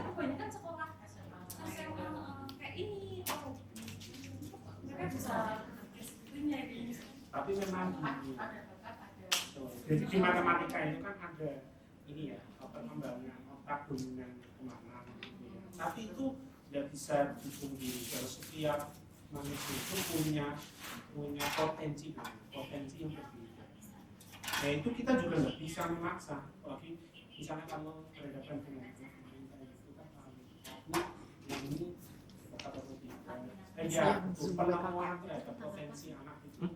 [SPEAKER 6] kebanyakan sekolah SMA kayak ini, mereka bisa punya ini.
[SPEAKER 2] Tapi memang gini.
[SPEAKER 6] Ada bakat ada.
[SPEAKER 2] Jadi di matematika itu kan ada ini ya, pembangunan otak dominan kemana gitu ya. Tapi itu tidak bisa dipungkiri kalau setiap manusia itu punya potensi yang berbeda. Nah itu kita juga nggak bisa memaksa. Apalagi misalnya kalau berhadapan dengan pemerintah itu kan yang ini bakat atau tidak. Ya penemuan terhadap potensi anak itu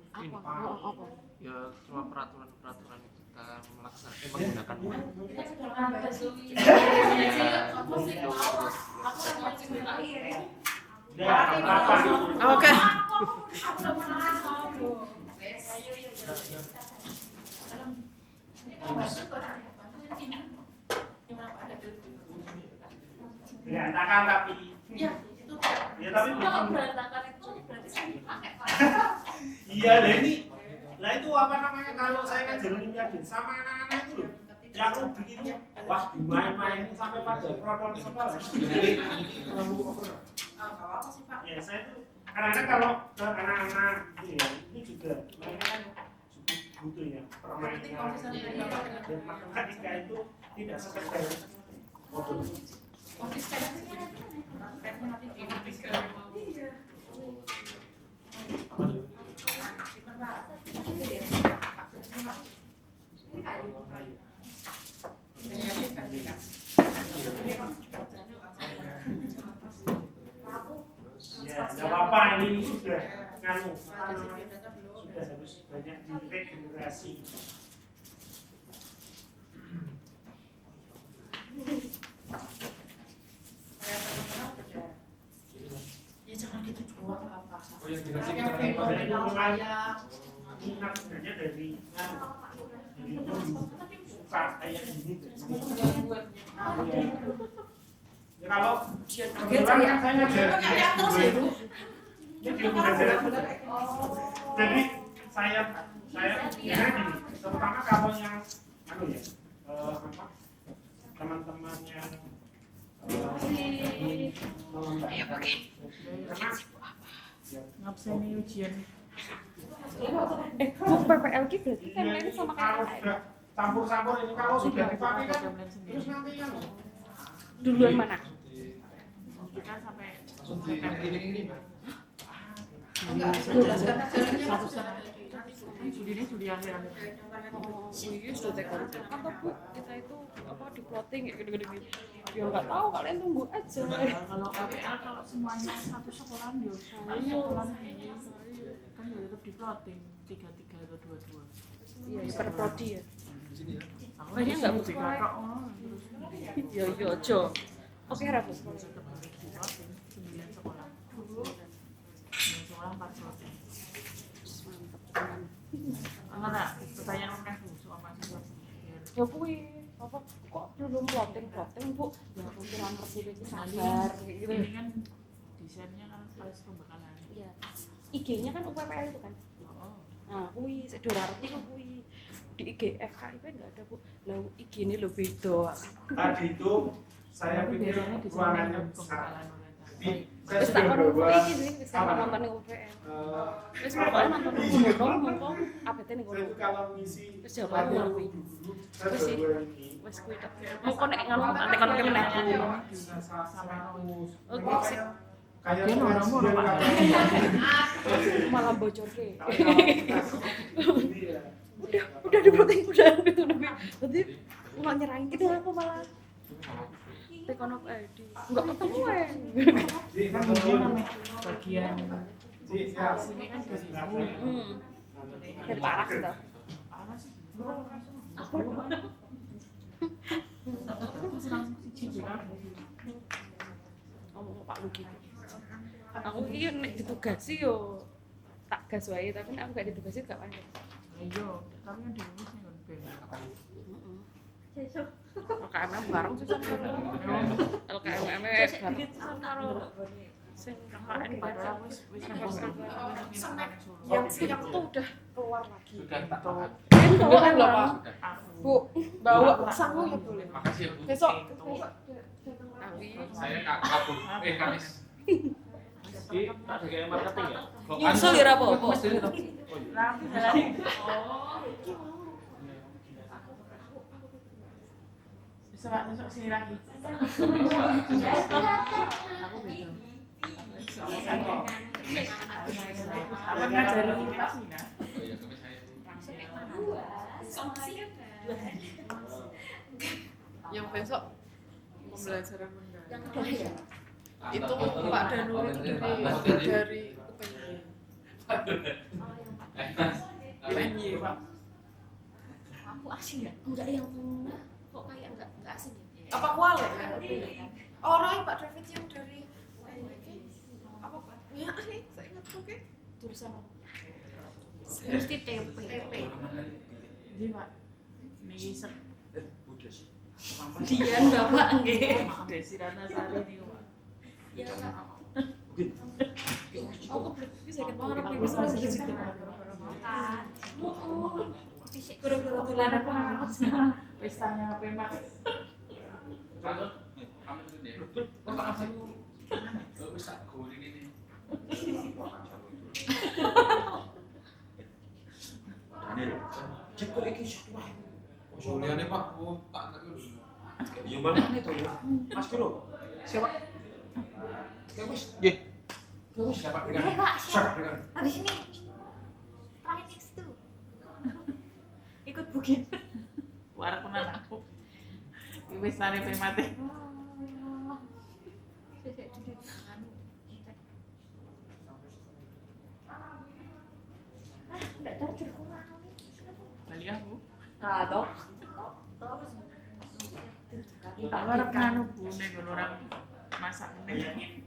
[SPEAKER 4] Ya cuma peraturan yang kita melaksanakan menggunakan
[SPEAKER 6] Kita sudah nambah Zoom. Aku sih mau, aku mau cerita akhir ya.
[SPEAKER 2] Oke.
[SPEAKER 6] Aku udah pernah sama Bu. Wes. Ini kalau masuk kok ada ini. Gimana Pak ada dulu?
[SPEAKER 2] Berantakan tapi.
[SPEAKER 6] Ya, itu.
[SPEAKER 2] Ya tapi
[SPEAKER 6] kalau berantakan itu berarti saya dipakai Pak.
[SPEAKER 2] Iya, lah itu apa namanya kalau saya ngajar Olimpiade sama anak-anak itu loh. Yang begitu, wah dimain-main sampai pada protol sekolah. Jadi terlalu over.
[SPEAKER 6] Apa sih Pak?
[SPEAKER 2] Ya saya tuh kadang-kadang kalau ke anak-anak gitu ya, itu juga mereka kan cukup butuh ya permainan. Dan matematika itu tidak sekedar bodoh. Ya, nggak apa-apa ini sudah nganu, sudah harus banyak diregenerasi.
[SPEAKER 6] Ya jangan gitu juga apa.
[SPEAKER 4] Oh yang dikasih
[SPEAKER 6] Saya
[SPEAKER 4] kita
[SPEAKER 6] fenomenal saya.
[SPEAKER 2] Minat sebenarnya dari suka kayak gini. Ya kalau kebetulan kan saya ngajar
[SPEAKER 6] terus ya Bu.
[SPEAKER 2] jadi saya gini, terutama kalau yang apa, teman-teman yang
[SPEAKER 7] ngabseni ujian.
[SPEAKER 5] Bu PPL ki berarti kan lain sama
[SPEAKER 2] kalau
[SPEAKER 5] kayak
[SPEAKER 2] sudah campur-campur ini kalau sudah dipakai kan terus nanti kan
[SPEAKER 5] duluan mana?
[SPEAKER 7] Kita sampai satu setengah. Juli akhir.
[SPEAKER 5] Iya sudah tekan. Apa Bu kita itu apa di plotting kayak gede-gede gitu. Ya nggak tahu kalian tunggu aja.
[SPEAKER 7] Kalau KPL kalau semuanya satu sekolah dia sekolah kan dia tetap diplotting 3-3 atau 2-2.
[SPEAKER 5] Iya per prodi ya.
[SPEAKER 7] Aku
[SPEAKER 5] Kayaknya nggak
[SPEAKER 7] butuh
[SPEAKER 5] sekolah.
[SPEAKER 7] terus
[SPEAKER 5] Yo yo jo. Oke Rabu.
[SPEAKER 7] tetap diplotting 9 sekolah. 9 sekolah 4 prodi. Mana pertanyaan mana Bu soal mahasiswa?
[SPEAKER 5] Ya kuwi apa kok belum plotting Bu? Ya mungkin ngerti iki sabar gitu.
[SPEAKER 7] Ini kan desainnya kan pas pembekalan.
[SPEAKER 5] Iya. IG-nya kan UPPL itu kan.
[SPEAKER 7] Oh.
[SPEAKER 5] Nah, kuwi sedora arti kok kuwi di IG FKIP enggak ada Bu. Lah IG ini lho beda.
[SPEAKER 2] tadi itu saya
[SPEAKER 7] Tapi
[SPEAKER 2] pikir
[SPEAKER 7] biasanya
[SPEAKER 2] ruangannya
[SPEAKER 7] desainnya
[SPEAKER 2] besar.
[SPEAKER 7] pembekalan orientasi.
[SPEAKER 2] Jadi saya
[SPEAKER 5] Wis tak
[SPEAKER 2] sudah
[SPEAKER 5] kono
[SPEAKER 2] bawa
[SPEAKER 5] iki sih wis tak nonton ning UPL. Wis pokoke nonton ngono mongko abete ning
[SPEAKER 2] saya
[SPEAKER 5] kono.
[SPEAKER 2] itu kalau ngisi
[SPEAKER 5] Terus jawabannya
[SPEAKER 2] latihan
[SPEAKER 5] kuwi.
[SPEAKER 2] dulu, saya
[SPEAKER 5] Wis sih.
[SPEAKER 2] bawa ini
[SPEAKER 5] Wis kuwi tok. Mongko nek ngono nek kono ki meneh.
[SPEAKER 2] bisa sama
[SPEAKER 5] Oke, sip.
[SPEAKER 2] kayak
[SPEAKER 7] Dia nomor-nomor,
[SPEAKER 2] pengajian
[SPEAKER 7] Pak.
[SPEAKER 2] kayak-
[SPEAKER 5] Malah bocorke.
[SPEAKER 2] Iya.
[SPEAKER 5] Udah diprotein udah gitu tapi nanti nggak nyerahin gitu aku malah tekan up ID nggak ketemu
[SPEAKER 2] Jadi kan
[SPEAKER 7] Kemudian namanya bagian
[SPEAKER 2] Jadi, ya.
[SPEAKER 7] sini kan dari
[SPEAKER 5] dari parah gitu
[SPEAKER 7] apa sih?
[SPEAKER 5] ngomong Pak Lugi aku ini nek ditugasi yo tak gas wae tapi nek aku gak ditugasi gak panik
[SPEAKER 7] Ayo, tapi kan dirumus nih kan BEM.
[SPEAKER 5] LKMM bareng sih LKMM bareng karo sing KKN
[SPEAKER 7] Padahal
[SPEAKER 5] bareng
[SPEAKER 7] wis
[SPEAKER 5] yang siang tuh udah keluar lagi
[SPEAKER 4] Sudah tak tahan.
[SPEAKER 5] itu kan loh Pak
[SPEAKER 4] Sudah.
[SPEAKER 5] Bu bawa sangu ya boleh
[SPEAKER 4] Makasih ya Bu.
[SPEAKER 5] besok
[SPEAKER 1] Tapi
[SPEAKER 4] Saya kabur. Kamis.
[SPEAKER 7] ada kayak marketing ya?
[SPEAKER 5] nyusul ya apa-apa
[SPEAKER 7] Nanti jalan. Besok sini lagi. Aku beda. Apa ngajarin komunikasi kan?
[SPEAKER 4] Oh iya, Kamis saya.
[SPEAKER 3] Yang besok pembelajaran mendalam.
[SPEAKER 1] yang kedua ya.
[SPEAKER 3] Itu Pak Danuri dari UPY Pak.
[SPEAKER 1] Aku asing ya? Enggak yang kok kayak enggak asing ya?
[SPEAKER 3] Apa kuali? Orang Pak David yang dari apa Pak? Ya, saya ingat oke.
[SPEAKER 1] Jurusan apa? Mesti TP.
[SPEAKER 7] Jadi Pak, ini set.
[SPEAKER 1] Dian Bapak nggih.
[SPEAKER 7] Maaf Desi Ratnasari nih Pak.
[SPEAKER 1] Ya Kak. Aku bisa kan banget aku bisa masuk ke situ. Makan. Fisik guru-guru tulanan banget.
[SPEAKER 7] Pestanya Pemak.
[SPEAKER 4] Kalau pamit dulu deh. Bapak apa lu? Bisa goreng ini.
[SPEAKER 8] Cek kok iki satu wae.
[SPEAKER 4] Juliane Pak, oh tak ngerti.
[SPEAKER 8] Ya mana nih tuh ya? Mas Kilo. Siapa? Ya wis, nggih. Ya wis dapat
[SPEAKER 1] Oke
[SPEAKER 8] dengan.
[SPEAKER 1] Pak, siap.
[SPEAKER 8] Dengan.
[SPEAKER 1] Habis ini terakhir next tuh. Ikut bugin.
[SPEAKER 7] Warak tenan aku. Iki pestane Pemak teh.
[SPEAKER 1] Enggak charger kurang.
[SPEAKER 7] Balik aku.
[SPEAKER 1] Nah, toh.
[SPEAKER 7] Tak warak nganu Bu nek orang masak meneh.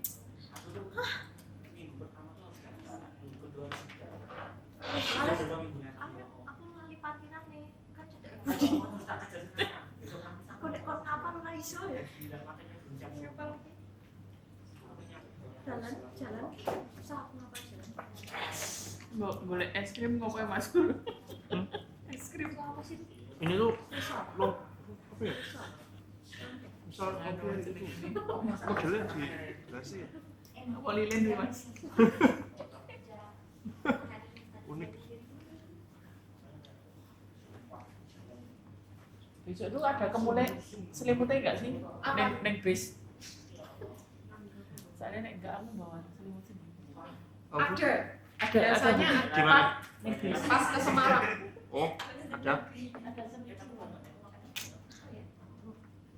[SPEAKER 1] Aku ngalipatin nih kan sudah aku dek kon kapan ora iso ya jalan susah aku ngapa jalan
[SPEAKER 7] boleh es krim kok kayak Mas Guru.
[SPEAKER 6] Es krim itu apa sih?
[SPEAKER 8] Ini tuh lo apa ya? Misal kopi itu modelnya di gelas ya.
[SPEAKER 7] Apa lilin dulu Mas?
[SPEAKER 8] Unik.
[SPEAKER 7] Besok tuh ada kemulai selimutnya enggak sih? Neng bis. Soalnya nek enggak aku bawa selimut sendiri.
[SPEAKER 3] Ada.
[SPEAKER 7] Ada
[SPEAKER 3] Biasanya
[SPEAKER 8] Di mana?
[SPEAKER 7] neng bis.
[SPEAKER 3] pas ke Semarang.
[SPEAKER 8] Oh, ada.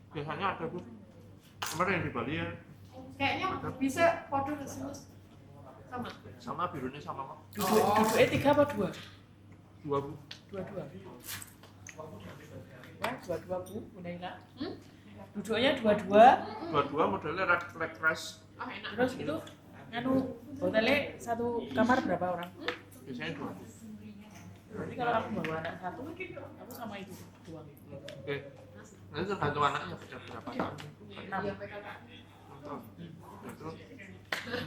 [SPEAKER 8] Biasanya ada Bu. Kemarin yang di Bali ya.
[SPEAKER 3] Kayaknya bisa kode resmus sama.
[SPEAKER 8] Sama birunya sama kok.
[SPEAKER 7] Duduknya 3 apa 2?
[SPEAKER 8] 2 Bu.
[SPEAKER 7] 2-2. Ya, 2-2 Bu, Bunena. Duduknya 2-2.
[SPEAKER 8] 2 modelnya leg rest.
[SPEAKER 3] Ah enak.
[SPEAKER 7] Terus itu anu hotelnya satu kamar berapa orang?
[SPEAKER 8] Biasanya 2.
[SPEAKER 7] Berarti kalau aku bawa anak satu, aku sama itu doang.
[SPEAKER 8] Oke. Nanti tergantung anaknya berapa tahun.
[SPEAKER 7] 6.
[SPEAKER 3] Iya PKK.
[SPEAKER 8] Mantap. Ya, terus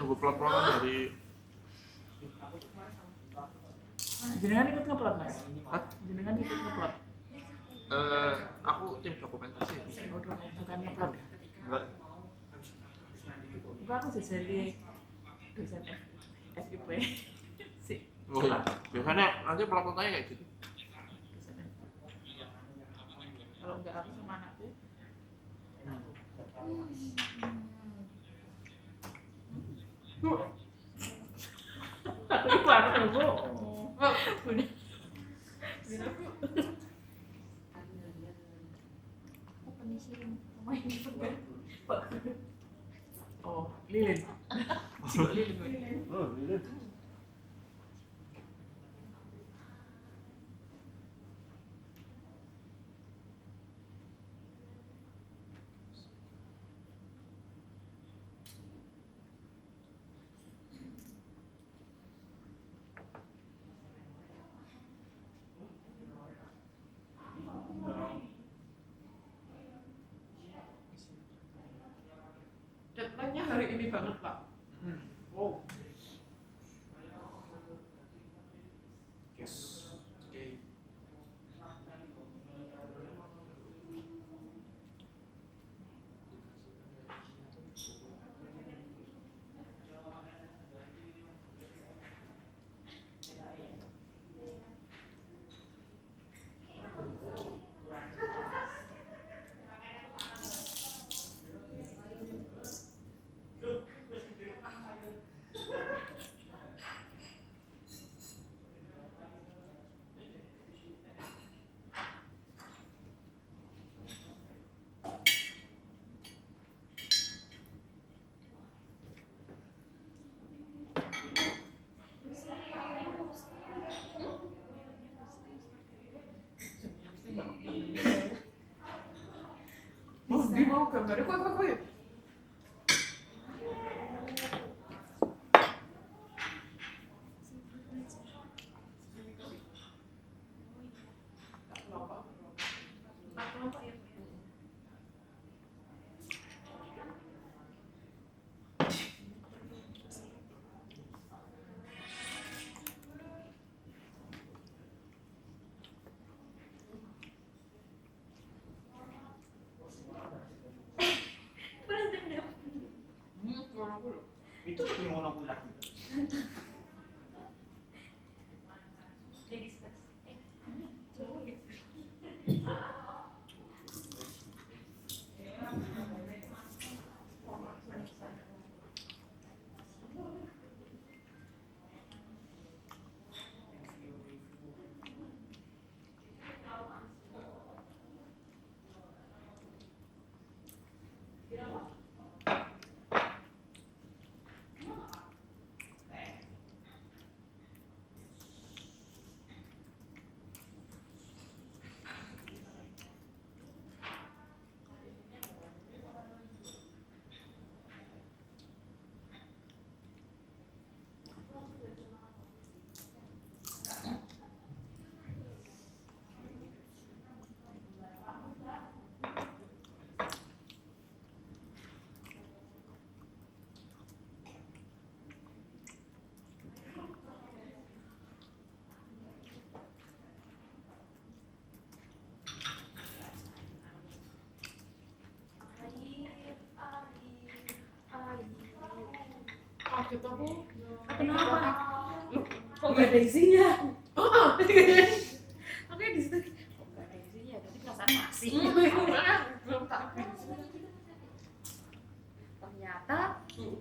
[SPEAKER 8] nunggu plot-plotan dari
[SPEAKER 7] Jenengan ikut ngeplot Mas?
[SPEAKER 8] Hah?
[SPEAKER 7] Jenengan ikut ngeplot?
[SPEAKER 8] Aku tim dokumentasi.
[SPEAKER 7] Bukan ngeplot ya?
[SPEAKER 8] Enggak.
[SPEAKER 7] Bukan aku jadi dosen FIP. Sih.
[SPEAKER 8] Oh, biasanya nanti plot-plotannya kayak gitu.
[SPEAKER 7] Dosen FIP. Kalau enggak aku sama anakku. Aku itu anak Bu. Oh, lilin. Coba lilin.
[SPEAKER 3] Deadline-nya hari ini banget Pak.
[SPEAKER 2] Oh. Yes. Oke.
[SPEAKER 3] Oh, dia mau gambarnya kue.
[SPEAKER 2] Itu lebih monopoly lagi.
[SPEAKER 5] aku kenapa kok gak ada isinya aku di situ kok gak ada isinya berarti perasaan masih
[SPEAKER 3] belum tak habis.
[SPEAKER 5] ternyata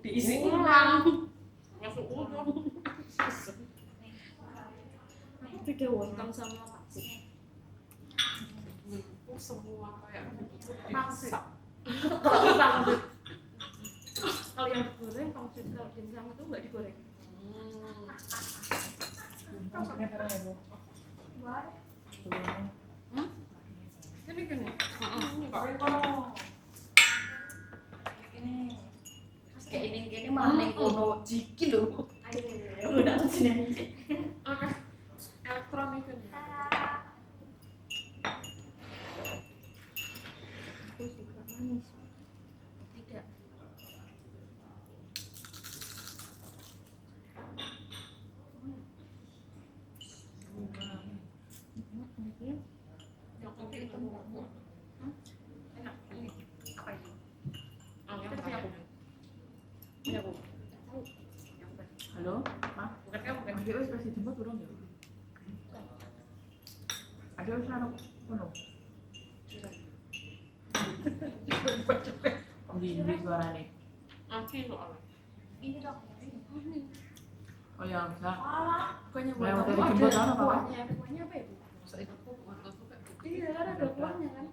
[SPEAKER 5] diisi ulang
[SPEAKER 3] Masuk ulang.
[SPEAKER 5] aku beda wontong sama pangsit
[SPEAKER 3] Semua kayak
[SPEAKER 5] pangsit kalau pangsit kalau yang digoreng pangsit kalau dimsum itu nggak digoreng
[SPEAKER 3] Ini gini.
[SPEAKER 5] kayak ini malah ning kono jiki lho udah sini
[SPEAKER 3] Oke. Elektronik ini.
[SPEAKER 5] aku suka manis tidak
[SPEAKER 3] Yang kopi itu
[SPEAKER 5] enak ini apa ini
[SPEAKER 3] yang
[SPEAKER 5] punya aku punya aku tahu yang bukan
[SPEAKER 7] Halo, Ma.
[SPEAKER 5] bukan kamu kan
[SPEAKER 7] Adik wis kasih jemput urung ya? Adik wis nang kono. Ndi suarane?
[SPEAKER 3] Aki soalnya.
[SPEAKER 6] Ini dong.
[SPEAKER 7] Oh ya, bisa.
[SPEAKER 5] kuahnya
[SPEAKER 7] Mau
[SPEAKER 5] buat
[SPEAKER 7] tadi
[SPEAKER 5] kamu
[SPEAKER 7] jemput
[SPEAKER 5] ada
[SPEAKER 7] apa, Pak?
[SPEAKER 5] kuahnya apa ya bu
[SPEAKER 3] Saya itu buat aku kayak gitu.
[SPEAKER 5] iya kan ada kuahnya kan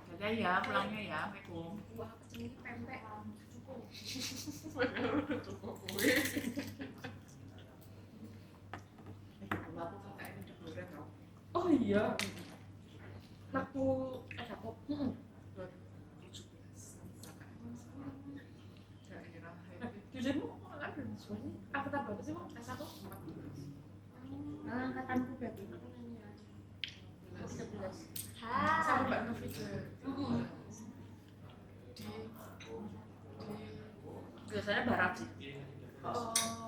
[SPEAKER 7] Dadah ya, pulangnya ya. Assalamualaikum.
[SPEAKER 5] kuah kecil pempek cukup
[SPEAKER 3] Cukup gue.
[SPEAKER 5] aku kakak ini udah goreng tau
[SPEAKER 3] Oh iya.
[SPEAKER 5] aku ada kok
[SPEAKER 3] 2017 daerah
[SPEAKER 5] jujuranmu kan belum semuanya aku tambah apa sih mau S1 nah angkatanku berarti aku 11
[SPEAKER 3] sama Mbak Novi juga.
[SPEAKER 5] biasanya barat sih
[SPEAKER 3] Oh.